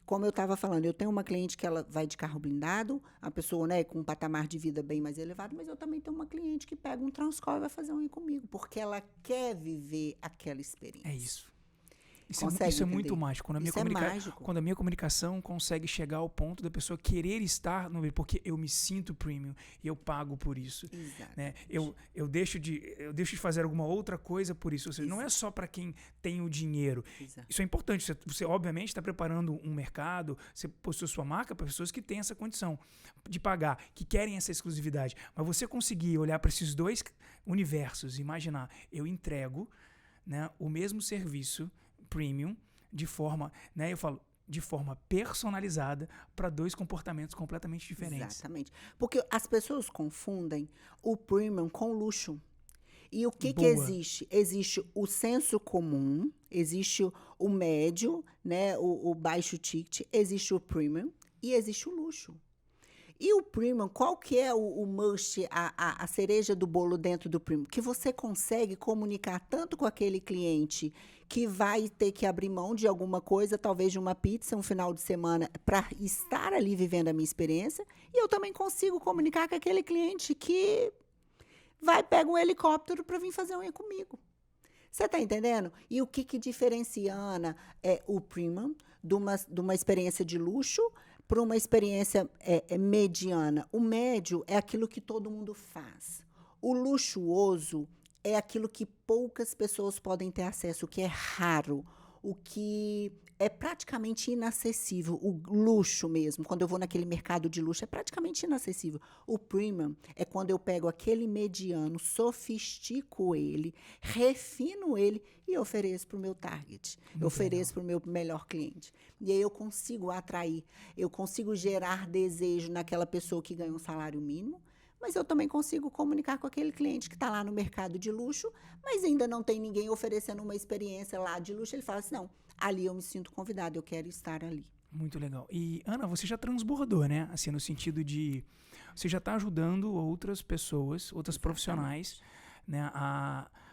Como eu estava falando, eu tenho uma cliente que ela vai de carro blindado, a pessoa, né, com um patamar de vida bem mais elevado, mas eu também tenho uma cliente que pega um Transcol e vai fazer unha comigo, porque ela quer viver aquela experiência. É isso. Isso é muito mágico. Quando a minha comunicação consegue chegar ao ponto da pessoa querer estar no meio, porque eu me sinto premium e eu pago por isso. Né? Eu deixo de fazer alguma outra coisa por isso. Ou seja, não é só para quem tem o dinheiro. Isso é importante. Você obviamente, está preparando um mercado, você possui sua marca para pessoas que têm essa condição de pagar, que querem essa exclusividade. Mas você conseguir olhar para esses dois universos e imaginar, eu entrego, né, o mesmo serviço premium de forma, né, eu falo, de forma personalizada para dois comportamentos completamente diferentes. Exatamente. Porque as pessoas confundem o premium com luxo. E o que existe? Existe o senso comum, existe o médio, né, o baixo ticket, existe o premium e existe o luxo. E o premium, qual que é o must, a cereja do bolo dentro do premium? Que você consegue comunicar tanto com aquele cliente que vai ter que abrir mão de alguma coisa, talvez de uma pizza, um final de semana, para estar ali vivendo a minha experiência. E eu também consigo comunicar com aquele cliente que pega um helicóptero para vir fazer unha comigo. Você está entendendo? E o que diferencia, Ana, o premium de uma experiência de luxo para uma experiência mediana? O médio é aquilo que todo mundo faz. O luxuoso é aquilo que poucas pessoas podem ter acesso, o que é raro, o que é praticamente inacessível, o luxo mesmo. Quando eu vou naquele mercado de luxo, é praticamente inacessível. O premium é quando eu pego aquele mediano, sofistico ele, refino ele e ofereço para o meu target. Eu ofereço para o meu melhor cliente. E aí eu consigo atrair, eu consigo gerar desejo naquela pessoa que ganha um salário mínimo, mas eu também consigo comunicar com aquele cliente que está lá no mercado de luxo, mas ainda não tem ninguém oferecendo uma experiência lá de luxo. Ele fala assim, não, ali eu me sinto convidado, eu quero estar ali. Muito legal. E, Ana, você já transbordou, né? Assim, no sentido de... Você já está ajudando outras pessoas, outras profissionais, né?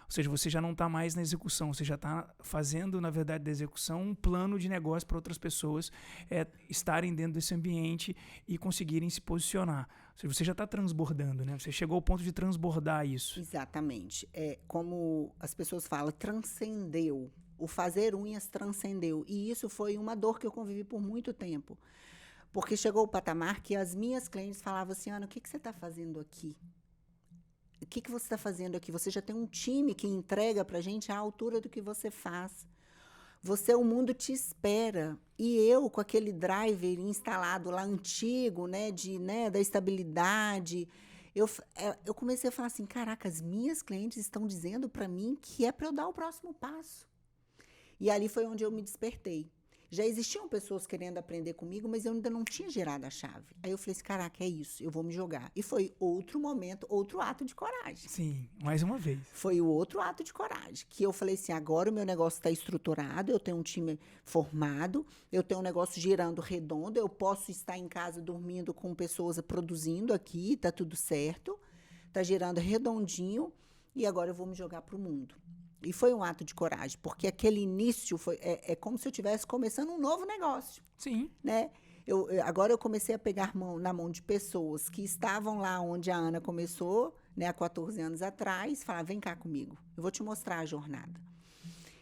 Ou seja, você já não está mais na execução, você já está fazendo, na verdade, da execução um plano de negócio para outras pessoas estarem dentro desse ambiente e conseguirem se posicionar. Ou seja, você já está transbordando, né? Você chegou ao ponto de transbordar isso. Exatamente. Como as pessoas falam, transcendeu. O fazer unhas transcendeu. E isso foi uma dor que eu convivi por muito tempo. Porque chegou o patamar que as minhas clientes falavam assim, Ana, o que você está fazendo aqui? O que você está fazendo aqui? Você já tem um time que entrega para a gente à altura do que você faz. O mundo te espera. E eu, com aquele driver instalado lá antigo, né, da estabilidade, eu comecei a falar assim, caraca, as minhas clientes estão dizendo para mim que é para eu dar o próximo passo. E ali foi onde eu me despertei. Já existiam pessoas querendo aprender comigo, mas eu ainda não tinha gerado a chave. Aí eu falei assim, caraca, é isso, eu vou me jogar. E foi outro momento, outro ato de coragem. Sim, mais uma vez. Foi o outro ato de coragem, que eu falei assim, agora o meu negócio está estruturado, eu tenho um time formado, eu tenho um negócio girando redondo, eu posso estar em casa dormindo com pessoas produzindo aqui, tá tudo certo, tá girando redondinho, e agora eu vou me jogar para o mundo. E foi um ato de coragem, porque aquele início é como se eu estivesse começando um novo negócio. Sim. Né? Agora eu comecei a pegar na mão de pessoas que estavam lá onde a Ana começou, né, há 14 anos atrás, falar, vem cá comigo, eu vou te mostrar a jornada.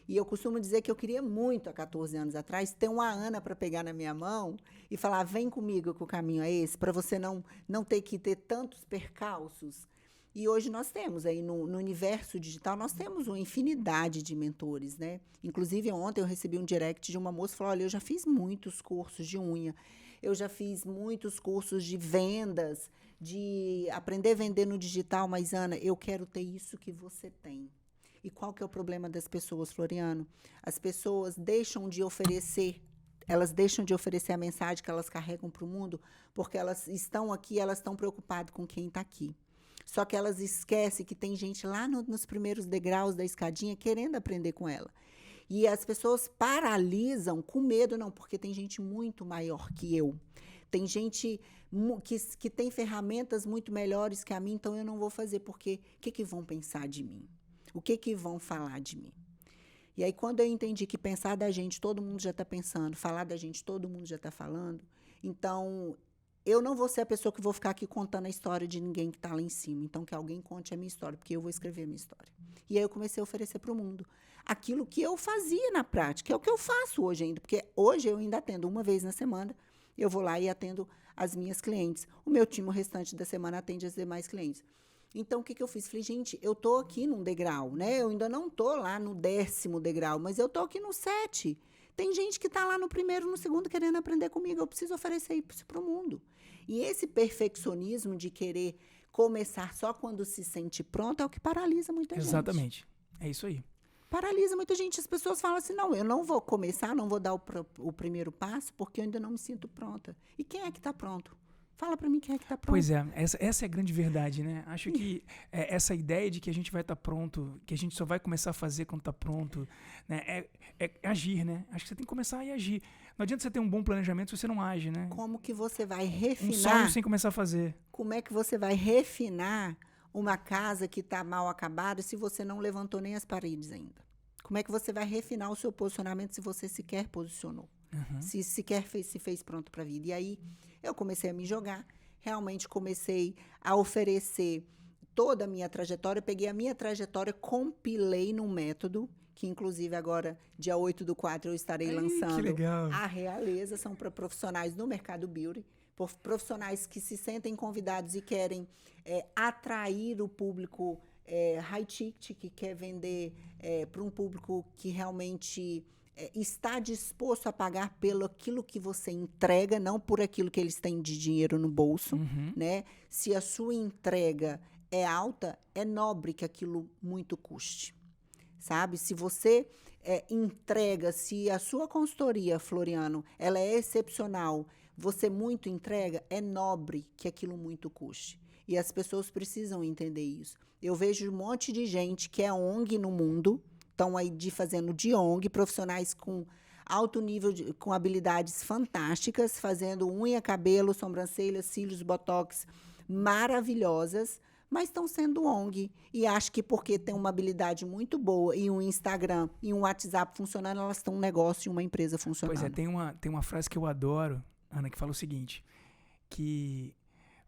E eu costumo dizer que eu queria muito, há 14 anos atrás, ter uma Ana para pegar na minha mão e falar, vem comigo que o caminho é esse, para você não ter que ter tantos percalços. E hoje nós temos, aí no universo digital, nós temos uma infinidade de mentores, né? Inclusive, ontem eu recebi um direct de uma moça que falou, olha, eu já fiz muitos cursos de unha, eu já fiz muitos cursos de vendas, de aprender a vender no digital, mas, Ana, eu quero ter isso que você tem. E qual que é o problema das pessoas, Floriano? As pessoas deixam de oferecer, a mensagem que elas carregam para o mundo, porque elas estão aqui, elas estão preocupadas com quem está aqui. Só que elas esquecem que tem gente lá nos primeiros degraus da escadinha querendo aprender com ela. E as pessoas paralisam com medo, não, porque tem gente muito maior que eu. Tem gente que tem ferramentas muito melhores que a mim, então eu não vou fazer, porque o que vão pensar de mim? O que vão falar de mim? E aí, quando eu entendi que pensar da gente, todo mundo já está pensando, falar da gente, todo mundo já está falando, então... eu não vou ser a pessoa que vou ficar aqui contando a história de ninguém que está lá em cima. Então, que alguém conte a minha história, porque eu vou escrever a minha história. E aí eu comecei a oferecer para o mundo aquilo que eu fazia na prática, é o que eu faço hoje ainda. Porque hoje eu ainda atendo uma vez na semana, eu vou lá e atendo as minhas clientes. O meu time, o restante da semana, atende as demais clientes. Então, o que eu fiz? Falei, gente, eu estou aqui num degrau, né? Eu ainda não estou lá no 10º degrau, mas eu estou aqui no 7. Tem gente que está lá no 1º, no 2º, querendo aprender comigo. Eu preciso oferecer isso para o mundo. E esse perfeccionismo de querer começar só quando se sente pronto é o que paralisa muita gente. Exatamente. É isso aí. Paralisa muita gente. As pessoas falam assim, não, eu não vou começar, não vou dar o primeiro passo, porque eu ainda não me sinto pronta. E quem é que está pronto? Fala pra mim quem é que tá pronto. Pois é, essa é a grande verdade, né? Acho que essa ideia de que a gente vai estar pronto, que a gente só vai começar a fazer quando tá pronto, né? É agir, né? Acho que você tem que começar a agir. Não adianta você ter um bom planejamento se você não age, né? Como que você vai refinar? Um sonho sem começar a fazer. Como é que você vai refinar uma casa que tá mal acabada se você não levantou nem as paredes ainda? Como é que você vai refinar o seu posicionamento se você sequer posicionou? Uhum. Se sequer se fez pronto para a vida. E aí eu comecei a me jogar, realmente comecei a oferecer toda a minha trajetória, peguei a minha trajetória, compilei num método, que inclusive agora, dia 8/4, eu estarei lançando que legal. a Realeza, são para profissionais do mercado beauty, profissionais que se sentem convidados e querem atrair o público high ticket, que quer vender para um público que realmente está disposto a pagar pelo aquilo que você entrega, não por aquilo que eles têm de dinheiro no bolso, né? Se a sua entrega é alta, é nobre que aquilo muito custe, sabe? Se você entrega, se a sua consultoria, Floriano, ela é excepcional, você muito entrega, é nobre que aquilo muito custe. E as pessoas precisam entender isso. Eu vejo um monte de gente que é ONG no mundo, estão aí fazendo de ONG, profissionais com alto nível, com habilidades fantásticas, fazendo unha, cabelo, sobrancelhas, cílios, botox, maravilhosas, mas estão sendo ONG. E acho que porque tem uma habilidade muito boa e um Instagram e um WhatsApp funcionando, elas estão um negócio e uma empresa funcionando. Pois é, tem uma frase que eu adoro, Ana, que fala o seguinte, que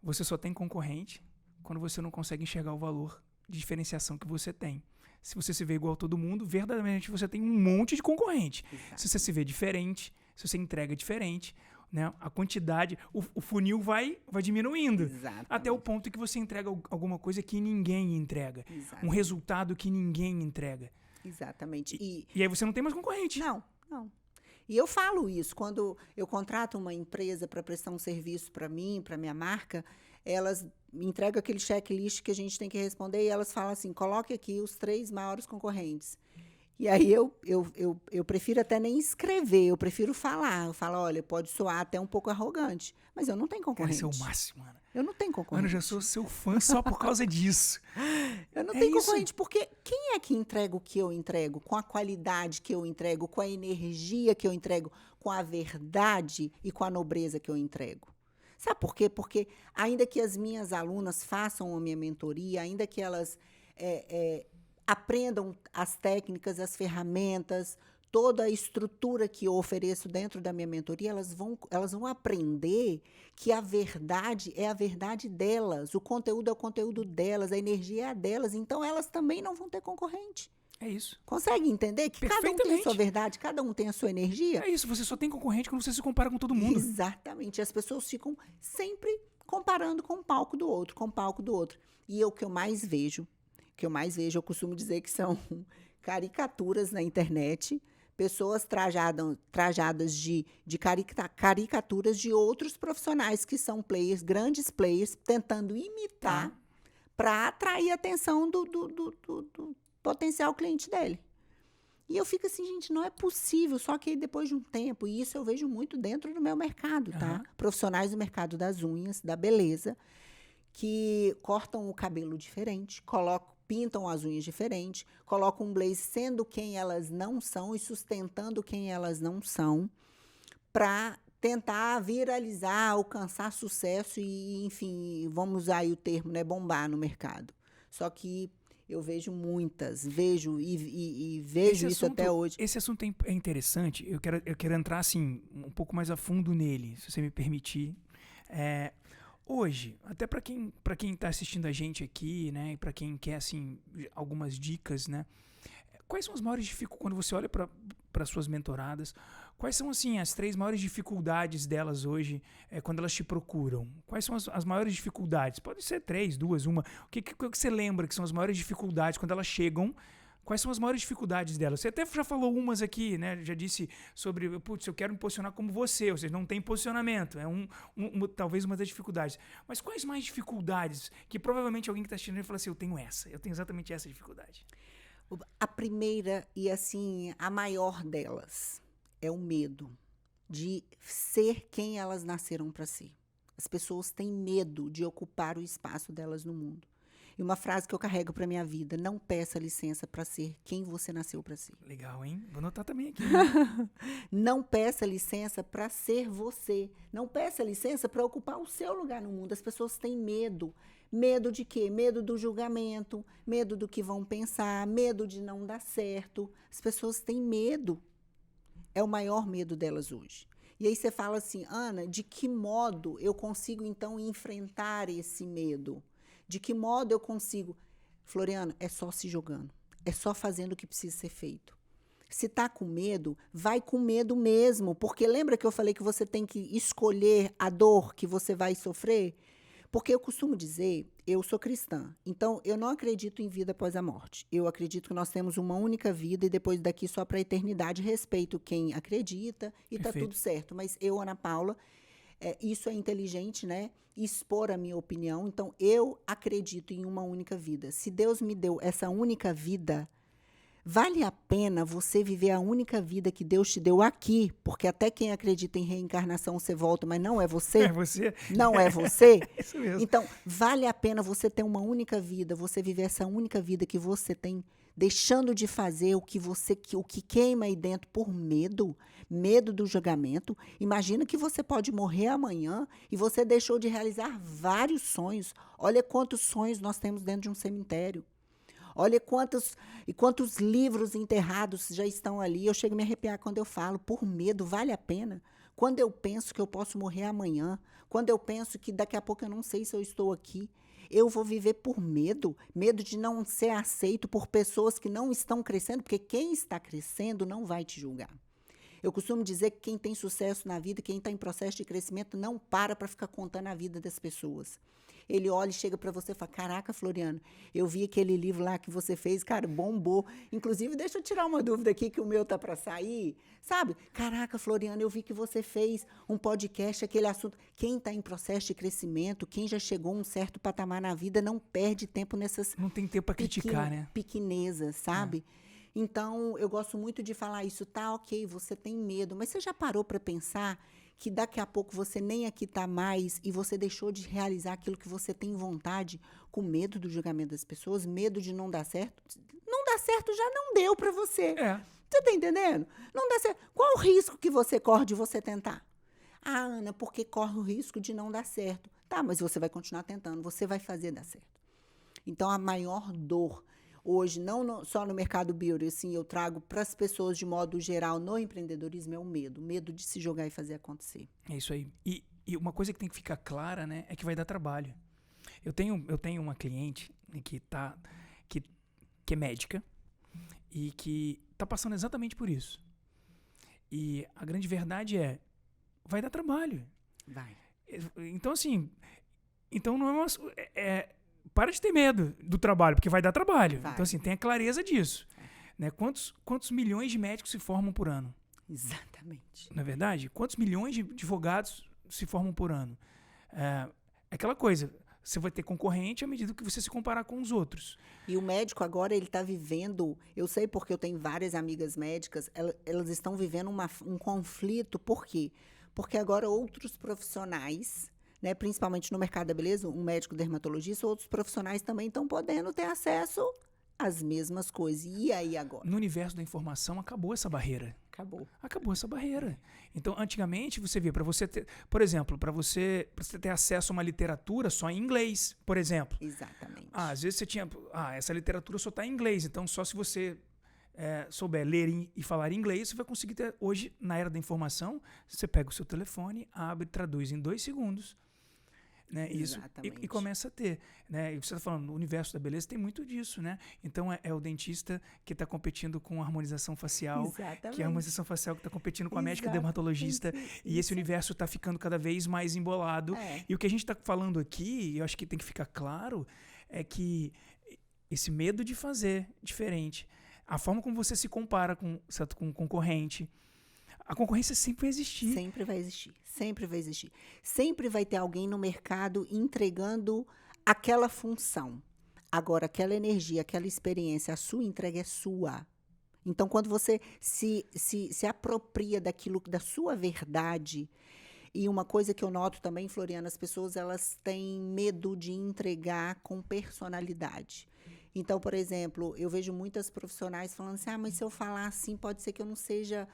você só tem concorrente quando você não consegue enxergar o valor de diferenciação que você tem. Se você se vê igual a todo mundo, verdadeiramente você tem um monte de concorrente. Exato. Se você se vê diferente, se você entrega diferente, né, a quantidade, o funil vai diminuindo. Exatamente. Até o ponto que você entrega alguma coisa que ninguém entrega. Exatamente. Um resultado que ninguém entrega. Exatamente. E aí você não tem mais concorrente. Não. E eu falo isso, quando eu contrato uma empresa para prestar um serviço para mim, para minha marca, elas me entregam aquele checklist que a gente tem que responder e elas falam assim, coloque aqui os 3 maiores concorrentes. E aí eu prefiro até nem escrever, eu prefiro falar. Eu falo, olha, pode soar até um pouco arrogante, mas eu não tenho concorrente. Esse é o máximo, Ana. Eu não tenho concorrente. Ana, eu já sou seu fã só por causa disso. Eu não tenho concorrente, porque quem é que entrega o que eu entrego? Com a qualidade que eu entrego, com a energia que eu entrego, com a verdade e com a nobreza que eu entrego. Sabe por quê? Porque ainda que as minhas alunas façam a minha mentoria, ainda que elas aprendam as técnicas, as ferramentas, toda a estrutura que eu ofereço dentro da minha mentoria, elas vão aprender que a verdade é a verdade delas, o conteúdo é o conteúdo delas, a energia é a delas, então elas também não vão ter concorrente. É isso. Consegue entender que cada um tem a sua verdade, cada um tem a sua energia? É isso, você só tem concorrente quando você se compara com todo mundo. Exatamente, as pessoas ficam sempre comparando com o palco do outro, com o palco do outro. E o que eu mais vejo, eu costumo dizer que são caricaturas na internet, pessoas trajadas de caricaturas de outros profissionais que são players, grandes players, tentando imitar para atrair a atenção do potencial cliente dele. E eu fico assim, gente, não é possível. Só que aí, depois de um tempo, e isso eu vejo muito dentro do meu mercado, tá? Profissionais do mercado das unhas, da beleza, que cortam o cabelo diferente, pintam as unhas diferente, colocam um blaze sendo quem elas não são e sustentando quem elas não são, para tentar viralizar, alcançar sucesso e, enfim, vamos usar aí o termo, né, bombar no mercado. Só que eu vejo muitas, vejo isso até hoje. Esse assunto é interessante, eu quero entrar assim, um pouco mais a fundo nele, se você me permitir. Hoje, até para quem está assistindo a gente aqui, né, e para quem quer assim algumas dicas, né, quais são as maiores dificuldades quando você olha para suas mentoradas? Quais são assim as 3 maiores dificuldades delas hoje quando elas te procuram? Quais são as maiores dificuldades? Pode ser 3, 2, 1. O que você lembra que são as maiores dificuldades quando elas chegam? Quais são as maiores dificuldades delas? Você até já falou umas aqui, né? Já disse sobre, putz, eu quero me posicionar como você, ou seja, não tem posicionamento. É talvez uma das dificuldades. Mas quais mais dificuldades que provavelmente alguém que está assistindo vai falar assim, eu tenho exatamente essa dificuldade? A primeira e assim, a maior delas é o medo de ser quem elas nasceram para ser. As pessoas têm medo de ocupar o espaço delas no mundo. E uma frase que eu carrego para minha vida, não peça licença para ser quem você nasceu para ser. Legal, hein? Vou anotar também aqui. Não peça licença para ser você. Não peça licença para ocupar o seu lugar no mundo. As pessoas têm medo. Medo de quê? Medo do julgamento, medo do que vão pensar, medo de não dar certo. As pessoas têm medo. É o maior medo delas hoje. E aí você fala assim, Ana, de que modo eu consigo então enfrentar esse medo? De que modo eu consigo? Floriana, é só se jogando. É só fazendo o que precisa ser feito. Se tá com medo, vai com medo mesmo. Porque lembra que eu falei que você tem que escolher a dor que você vai sofrer? Porque eu costumo dizer, eu sou cristã, então eu não acredito em vida após a morte. Eu acredito que nós temos uma única vida e depois daqui só para a eternidade. Respeito quem acredita e tá tudo certo. Mas eu, Ana Paula, isso é inteligente, né? Expor a minha opinião. Então, eu acredito em uma única vida. Se Deus me deu essa única vida, vale a pena você viver a única vida que Deus te deu aqui, porque até quem acredita em reencarnação você volta, mas não é você. É você? Não é você. Isso mesmo. Então, vale a pena você ter uma única vida, você viver essa única vida que você tem, deixando de fazer o que queima aí dentro por medo do julgamento. Imagina que você pode morrer amanhã e você deixou de realizar vários sonhos. Olha quantos sonhos nós temos dentro de um cemitério. Olha quantos livros enterrados já estão ali. Eu chego a me arrepiar quando eu falo. Por medo, vale a pena. Quando eu penso que eu posso morrer amanhã, quando eu penso que daqui a pouco eu não sei se eu estou aqui, eu vou viver por medo de não ser aceito por pessoas que não estão crescendo, porque quem está crescendo não vai te julgar. Eu costumo dizer que quem tem sucesso na vida, quem está em processo de crescimento, não para ficar contando a vida das pessoas. Ele olha e chega para você e fala, caraca, Floriano, eu vi aquele livro lá que você fez, cara, bombou. Inclusive, deixa eu tirar uma dúvida aqui que o meu tá para sair. Sabe? Caraca, Floriano, eu vi que você fez um podcast, aquele assunto. Quem está em processo de crescimento, quem já chegou a um certo patamar na vida, não perde tempo nessas... Não tem tempo para criticar, né? Pequenezas, sabe? Então, eu gosto muito de falar isso. Tá, ok, você tem medo, mas você já parou para pensar que daqui a pouco você nem aqui está mais e você deixou de realizar aquilo que você tem vontade com medo do julgamento das pessoas, medo de não dar certo? Não dá certo já não deu para você. Você está entendendo? Não dá certo. Qual o risco que você corre de você tentar? Ah, Ana, porque corre o risco de não dar certo. Tá, mas você vai continuar tentando, você vai fazer dar certo. Então, a maior dor hoje, só no mercado beauty, assim, eu trago para as pessoas de modo geral no empreendedorismo é o medo de se jogar e fazer acontecer. É isso aí. E uma coisa que tem que ficar clara, né, é que vai dar trabalho. Eu tenho uma cliente que é médica e que está passando exatamente por isso. E a grande verdade vai dar trabalho. Vai. Então, assim, não é uma... para de ter medo do trabalho, porque vai dar trabalho. Vai. Então, assim, tenha clareza disso. Né? Quantos milhões de médicos se formam por ano? Exatamente. Não é verdade? Quantos milhões de advogados se formam por ano? É aquela coisa, você vai ter concorrente à medida que você se comparar com os outros. E o médico agora, ele está vivendo... Eu sei porque eu tenho várias amigas médicas, elas estão vivendo um conflito. Por quê? Porque agora outros profissionais... Né, principalmente no mercado da beleza, um médico dermatologista, outros profissionais também estão podendo ter acesso às mesmas coisas. E aí agora? No universo da informação, acabou essa barreira. Acabou essa barreira. Então, antigamente, você via, para você ter, por exemplo, para você ter acesso a uma literatura só em inglês, por exemplo. Exatamente. Às vezes você tinha, essa literatura só está em inglês, então só se você souber ler e falar inglês, você vai conseguir ter. Hoje, na era da informação, você pega o seu telefone, abre, traduz em 2 segundos. Né, isso, e começa a ter. Né, e você está falando, no universo da beleza tem muito disso. Né? Então, é o dentista que está competindo com a harmonização facial, Exatamente. que é a harmonização facial que está competindo com a médica dermatologista, e esse universo está ficando cada vez mais embolado. E o que a gente está falando aqui, e eu acho que tem que ficar claro, é que esse medo de fazer diferente, a forma como você se compara com um concorrente, a concorrência sempre vai existir. Sempre vai existir. Sempre vai existir. Sempre vai ter alguém no mercado entregando aquela função. Agora, aquela energia, aquela experiência, a sua entrega é sua. Então, quando você se apropria daquilo, da sua verdade, e uma coisa que eu noto também, Floriana, as pessoas elas têm medo de entregar com personalidade. Então, por exemplo, eu vejo muitas profissionais falando assim, mas se eu falar assim, pode ser que eu não seja...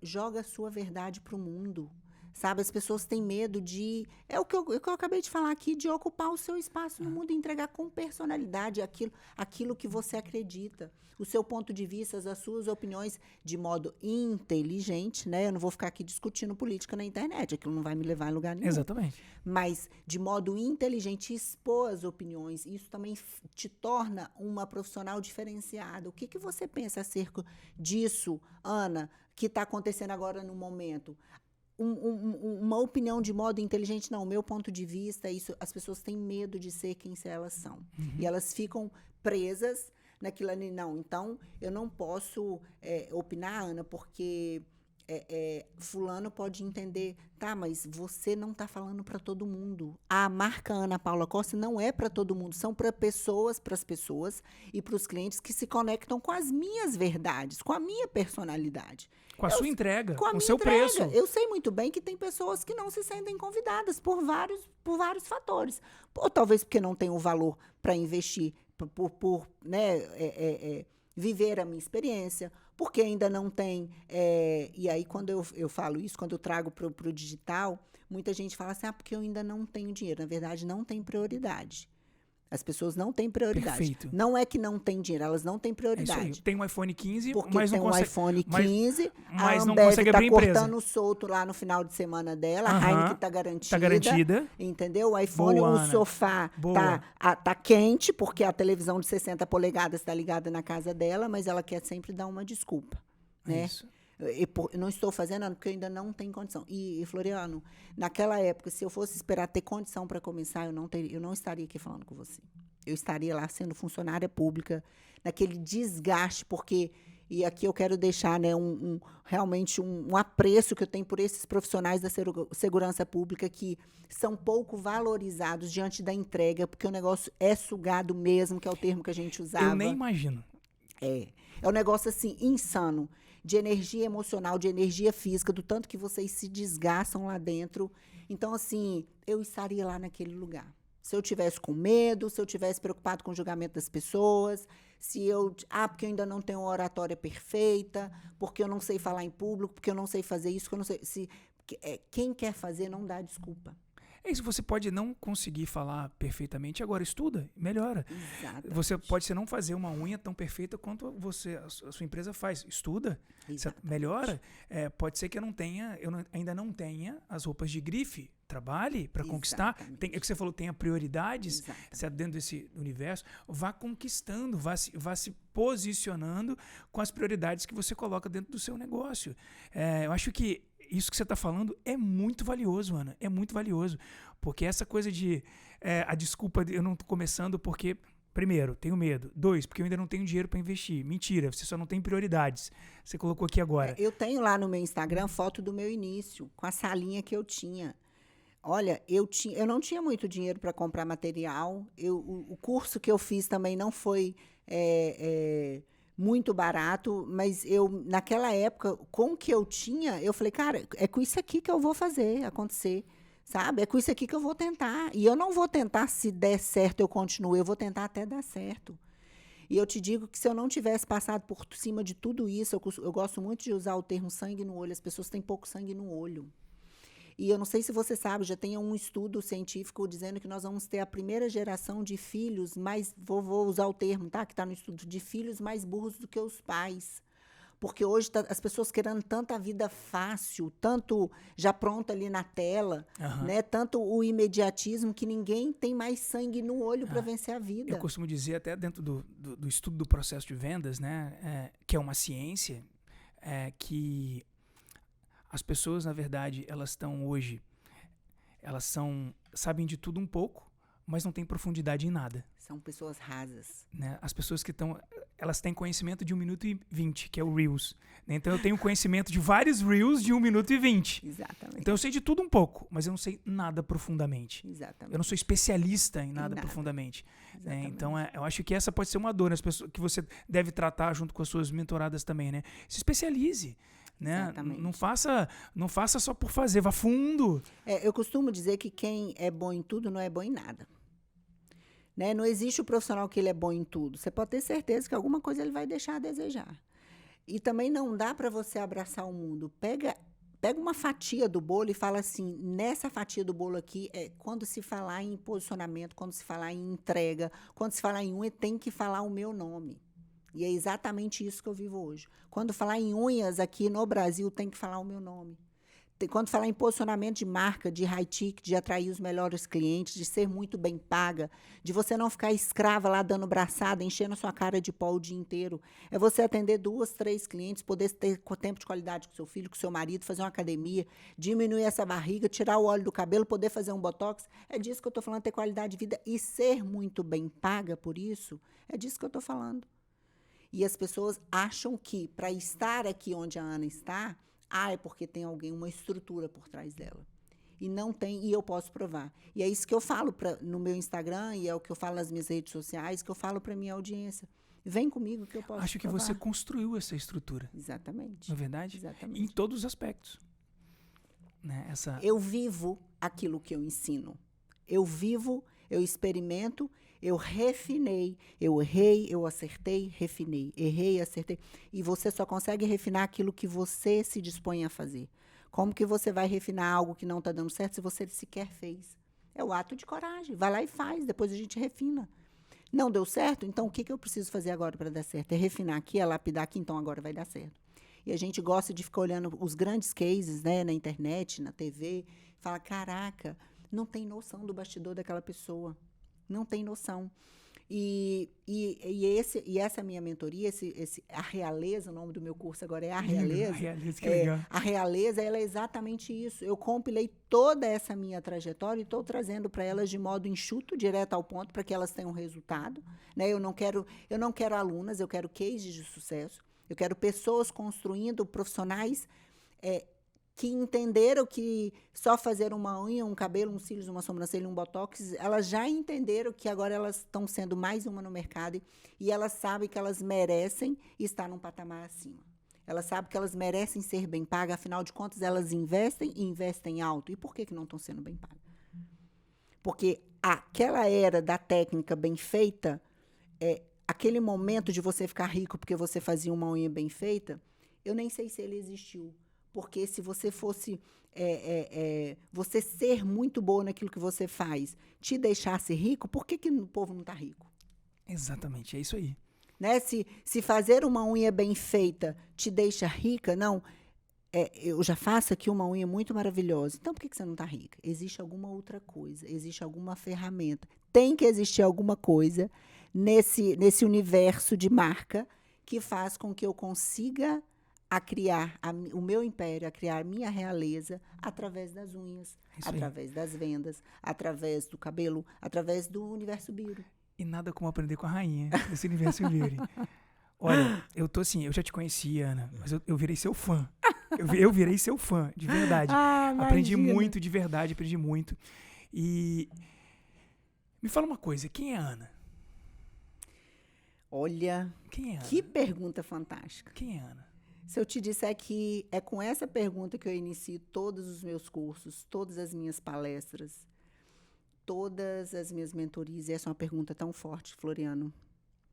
Joga a sua verdade para o mundo, Sabe, as pessoas têm medo de... É o que eu acabei de falar aqui, de ocupar o seu espaço no mundo e entregar com personalidade aquilo que você acredita. O seu ponto de vista, as suas opiniões, de modo inteligente, né? Eu não vou ficar aqui discutindo política na internet, aquilo não vai me levar em lugar nenhum. Exatamente. Mas, de modo inteligente, expor as opiniões. Isso também te torna uma profissional diferenciada. O que você pensa acerca disso, Ana, que está acontecendo agora no momento? Uma opinião de modo inteligente, não, o meu ponto de vista, isso, as pessoas têm medo de ser quem elas são. E elas ficam presas naquilo ali. Não, então, eu não posso opinar, Ana, porque fulano pode entender, tá, mas você não está falando para todo mundo. A marca Ana Paula Costa não é para todo mundo, são para as pessoas e para os clientes que se conectam com as minhas verdades, com a minha personalidade. Com a sua entrega, com o seu entrega. preço. Eu sei muito bem que tem pessoas que não se sentem convidadas por vários fatores. Ou talvez porque não tem o valor para investir, por viver a minha experiência, porque ainda não tem... e aí, quando eu falo isso, quando eu trago para o digital, muita gente fala assim, porque eu ainda não tenho dinheiro. Na verdade, não tem prioridade. As pessoas não têm prioridade. Perfeito. Não é que não tem dinheiro, elas não têm prioridade. É isso aí. Tem um iPhone 15, porque mas tem não consegue... iPhone 15, mas a não Ambev consegue abrir tá empresa. cortando solto lá no final de semana dela, a Heineken tá garantida. Tá garantida. Entendeu? O iPhone, Boa, o Ana. sofá tá quente, porque a televisão de 60 polegadas está ligada na casa dela, mas ela quer sempre dar uma desculpa. Né? Isso. Eu não estou fazendo porque eu ainda não tenho condição. E, Floriano, naquela época, se eu fosse esperar ter condição para começar, eu não estaria aqui falando com você. Eu estaria lá sendo funcionária pública, naquele desgaste, porque... E aqui eu quero deixar, né, realmente um apreço que eu tenho por esses profissionais da segurança pública que são pouco valorizados diante da entrega, porque o negócio é sugado mesmo, que é o termo que a gente usava. Eu nem imagino. É um negócio, assim, insano, de energia emocional, de energia física, do tanto que vocês se desgastam lá dentro. Então, assim, eu estaria lá naquele lugar. Se eu tivesse com medo, se eu tivesse preocupado com o julgamento das pessoas, porque eu ainda não tenho uma oratória perfeita, porque eu não sei falar em público, porque eu não sei fazer isso, porque eu não sei... quem quer fazer não dá desculpa. É isso, você pode não conseguir falar perfeitamente, agora estuda, melhora. Exatamente. Você pode não fazer uma unha tão perfeita quanto a sua empresa faz. Estuda, melhora. Pode ser que eu ainda não tenha as roupas de grife. Trabalhe para conquistar. É o que você falou, tenha prioridades dentro desse universo. Vá conquistando, vá se posicionando com as prioridades que você coloca dentro do seu negócio. Eu acho que isso que você está falando é muito valioso, Ana. É muito valioso. Porque essa coisa de... a desculpa de eu não estou começando porque... Primeiro, tenho medo. 2, porque eu ainda não tenho dinheiro para investir. Mentira, você só não tem prioridades. Você colocou aqui agora. Eu tenho lá no meu Instagram foto do meu início, com a salinha que eu tinha. Olha, eu não tinha muito dinheiro para comprar material. O curso que eu fiz também não foi muito barato, mas naquela época, com o que eu tinha, eu falei, cara, é com isso aqui que eu vou fazer acontecer. Sabe? É com isso aqui que eu vou tentar. E eu não vou tentar, se der certo, eu continuo. Eu vou tentar até dar certo. E eu te digo que se eu não tivesse passado por cima de tudo isso, eu gosto muito de usar o termo sangue no olho. As pessoas têm pouco sangue no olho. E eu não sei se você sabe, já tem um estudo científico dizendo que nós vamos ter a primeira geração de filhos mais... Vou usar o termo, tá? Que está no estudo. De filhos mais burros do que os pais. Porque hoje as pessoas querendo tanta vida fácil, tanto já pronta ali na tela, né? Tanto o imediatismo que ninguém tem mais sangue no olho para vencer a vida. Eu costumo dizer, até dentro do estudo do processo de vendas, né? Que é uma ciência, que as pessoas, na verdade, elas estão hoje, sabem de tudo um pouco, mas não têm profundidade em nada. São pessoas rasas. Né? As pessoas que elas têm conhecimento de 1 minuto e 20, que é o Reels. Né? Então, eu tenho conhecimento de vários Reels de 1 minuto e 20. Exatamente. Então, eu sei de tudo um pouco, mas eu não sei nada profundamente. Exatamente. Eu não sou especialista em nada profundamente. Né? Então, eu acho que essa pode ser uma dor nas pessoas que você deve tratar junto com as suas mentoradas também. Né? Se especialize. Né? Não faça só por fazer, vá fundo. Eu costumo dizer que quem é bom em tudo não é bom em nada. Né? Não existe o profissional que ele é bom em tudo. Você pode ter certeza que alguma coisa ele vai deixar a desejar. E também não dá para você abraçar o mundo. Pega Pega uma fatia do bolo e fala assim, nessa fatia do bolo aqui, quando se falar em posicionamento, quando se falar em entrega, quando se falar em unha, tem que falar o meu nome. E é exatamente isso que eu vivo hoje. Quando falar em unhas aqui no Brasil, tem que falar o meu nome. Quando falar em posicionamento de marca, de high ticket, de atrair os melhores clientes, de ser muito bem paga, de você não ficar escrava lá dando braçada, enchendo a sua cara de pó o dia inteiro. É você atender 2, 3 clientes, poder ter tempo de qualidade com seu filho, com seu marido, fazer uma academia, diminuir essa barriga, tirar o óleo do cabelo, poder fazer um botox. É disso que eu estou falando, ter qualidade de vida e ser muito bem paga por isso. É disso que eu estou falando. E as pessoas acham que, para estar aqui onde a Ana está, é porque tem alguém, uma estrutura por trás dela. E não tem, e eu posso provar. E é isso que eu falo no meu Instagram, e é o que eu falo nas minhas redes sociais, que eu falo para a minha audiência. Vem comigo que eu posso Acho que provar. você construiu essa estrutura. Exatamente. Não é verdade? Exatamente. Em todos os aspectos. Né? Eu vivo aquilo que eu ensino. Eu vivo, eu experimento, eu refinei, eu errei, eu acertei, refinei, errei, acertei. E você só consegue refinar aquilo que você se dispõe a fazer. Como que você vai refinar algo que não está dando certo se você sequer fez? É o ato de coragem. Vai lá e faz, depois a gente refina. Não deu certo? Então, o que eu preciso fazer agora para dar certo? É refinar aqui, é lapidar aqui, então agora vai dar certo. E a gente gosta de ficar olhando os grandes cases, né, na internet, na TV, fala, caraca, não tem noção do bastidor daquela pessoa. Não tem noção. E essa minha mentoria, a Realeza, o nome do meu curso agora é A Realeza. A Realeza, que legal. A Realeza, ela é exatamente isso. Eu compilei toda essa minha trajetória e estou trazendo para elas de modo enxuto, direto ao ponto, para que elas tenham resultado. Né? Eu não quero alunas, eu quero cases de sucesso. Eu quero pessoas construindo, profissionais que entenderam que só fazer uma unha, um cabelo, uns cílios, uma sobrancelha, um botox, elas já entenderam que agora elas estão sendo mais uma no mercado e elas sabem que elas merecem estar num patamar acima. Elas sabem que elas merecem ser bem pagas, afinal de contas, elas investem e investem alto. E por que não estão sendo bem pagas? Porque aquela era da técnica bem feita, aquele momento de você ficar rico porque você fazia uma unha bem feita, eu nem sei se ele existiu. Porque se você fosse, você ser muito boa naquilo que você faz, te deixasse rico, por que o povo não está rico? Exatamente, é isso aí. Né? Se fazer uma unha bem feita te deixa rica, não, eu já faço aqui uma unha muito maravilhosa. Então, por que você não está rica? Existe alguma outra coisa, existe alguma ferramenta. Tem que existir alguma coisa nesse universo de marca que faz com que eu consiga a criar o meu império, a criar a minha realeza através das unhas, através das vendas, através do cabelo, através do universo Beauty. E nada como aprender com a rainha desse universo Beauty. Olha, eu já te conhecia, Ana, mas eu virei seu fã. Eu virei seu fã, de verdade. Aprendi muito, de verdade, aprendi muito. E me fala uma coisa, quem é a Ana? Olha, quem é a Ana? Que pergunta fantástica. Quem é a Ana? Se eu te disser que é com essa pergunta que eu inicio todos os meus cursos, todas as minhas palestras, todas as minhas mentorias, e essa é uma pergunta tão forte, Floriano,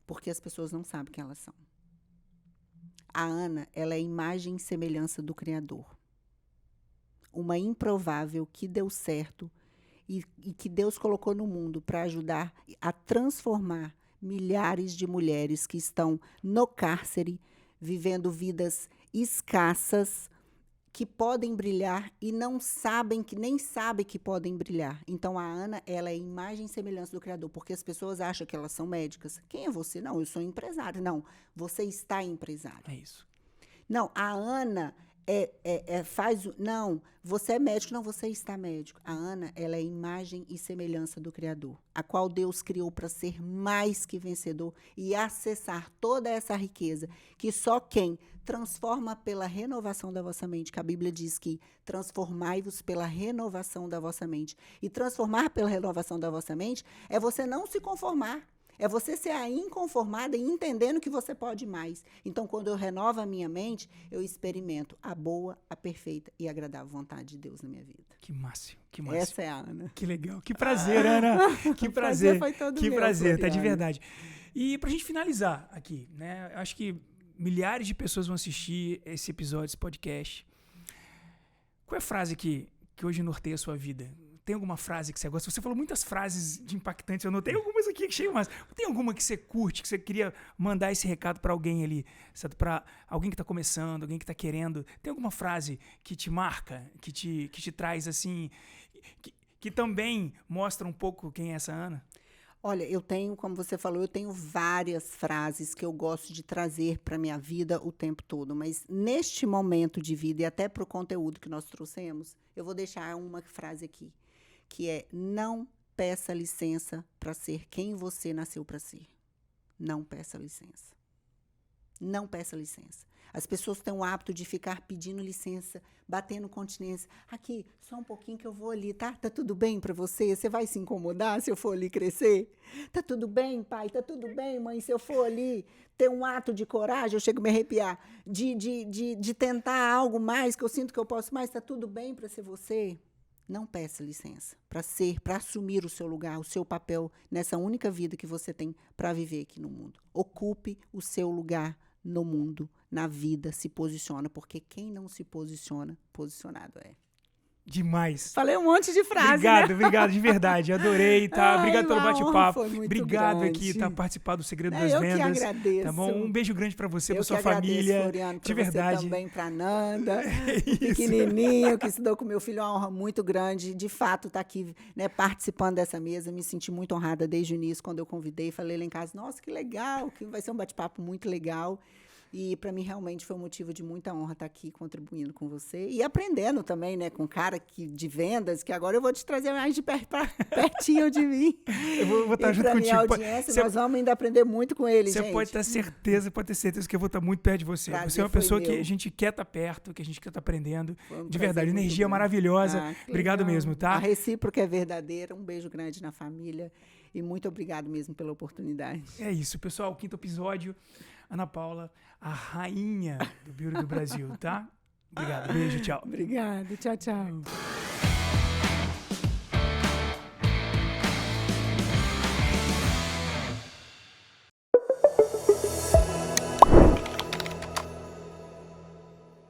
porque as pessoas não sabem quem elas são. A Ana, ela é a imagem e semelhança do Criador. Uma improvável que deu certo e que Deus colocou no mundo para ajudar a transformar milhares de mulheres que estão no cárcere, vivendo vidas escassas, que podem brilhar e não sabem, que nem sabem que podem brilhar. Então, a Ana, ela é a imagem e semelhança do Criador, porque as pessoas acham que elas são médicas. Quem é você? Não, eu sou empresária. Não, você está empresária. É isso. Não, a Ana não, você é médico. Não, você está médico. A Ana, ela é a imagem e semelhança do Criador, a qual Deus criou para ser mais que vencedor e acessar toda essa riqueza, que só quem transforma pela renovação da vossa mente, que a Bíblia diz que transformai-vos pela renovação da vossa mente. E transformar pela renovação da vossa mente é você não se conformar. É você ser a inconformada e entendendo que você pode mais. Então, quando eu renovo a minha mente, eu experimento a boa, a perfeita e agradável vontade de Deus na minha vida. Que máximo, que máximo. Essa é a Ana. Que legal, que prazer, Ana. Que prazer, foi todo que meu, prazer, tá de Floriano. verdade. E pra gente finalizar aqui, né? Acho que milhares de pessoas vão assistir esse episódio, esse podcast. Qual é a frase que hoje norteia a sua vida? Tem alguma frase que você gosta? Você falou muitas frases de impactantes, eu notei algumas aqui que cheiam mais. Tem alguma que você curte, que você queria mandar esse recado para alguém ali? Para alguém que tá começando, alguém que tá querendo? Tem alguma frase que te marca, que te traz assim, que também mostra um pouco quem é essa Ana? Olha, eu tenho, como você falou, eu tenho várias frases que eu gosto de trazer para minha vida o tempo todo, mas neste momento de vida e até para o conteúdo que nós trouxemos, eu vou deixar uma frase aqui, que é: não peça licença para ser quem você nasceu para ser. Não peça licença. Não peça licença. As pessoas têm o hábito de ficar pedindo licença, batendo continência. Aqui, só um pouquinho que eu vou ali, tá? Tá tudo bem para você? Você vai se incomodar se eu for ali crescer? Tá tudo bem, pai? Tá tudo bem, mãe? Se eu for ali ter um ato de coragem, eu chego a me arrepiar, de tentar algo mais, que eu sinto que eu posso mais, tá tudo bem para ser você? Não peça licença para assumir o seu lugar, o seu papel nessa única vida que você tem para viver aqui no mundo. Ocupe o seu lugar no mundo, na vida, se posiciona, porque quem não se posiciona, posicionado é. Demais. Falei um monte de frase, Obrigado, né? obrigado, de verdade. Adorei, tá? Obrigado pelo bate-papo. Obrigado grande. aqui, tá? Participar do Segredo das Eu Vendas. que agradeço. Tá bom? Um beijo grande pra você, pra Eu sua que agradeço, família. Floriano, de pra verdade. você também, pra Nanda, Isso. pequenininho, que estudou com meu filho, é uma honra muito grande. De fato, tá aqui, né, participando dessa mesa. Me senti muito honrada desde o início, quando eu convidei. Falei lá em casa, nossa, que legal, que vai ser um bate-papo muito legal. E para mim realmente foi um motivo de muita honra estar aqui contribuindo com você e aprendendo também, né, com um cara de vendas, que agora eu vou te trazer mais de pertinho de mim. Eu vou estar junto contigo. Audiência, nós vamos ainda aprender muito com ele, gente. Você pode ter certeza que eu vou estar muito perto de você. Prazer, você é uma pessoa meu. que a gente quer estar perto, que a gente quer estar aprendendo. De prazer verdade, muito energia grande. maravilhosa. Obrigado legal. mesmo, tá? A recíproca é verdadeira. Um beijo grande na família e muito obrigado mesmo pela oportunidade. É isso, pessoal. 5º episódio. Ana Paula, a rainha do Beauty do Brasil, tá? Obrigado. Beijo, tchau. Obrigada. Tchau, tchau.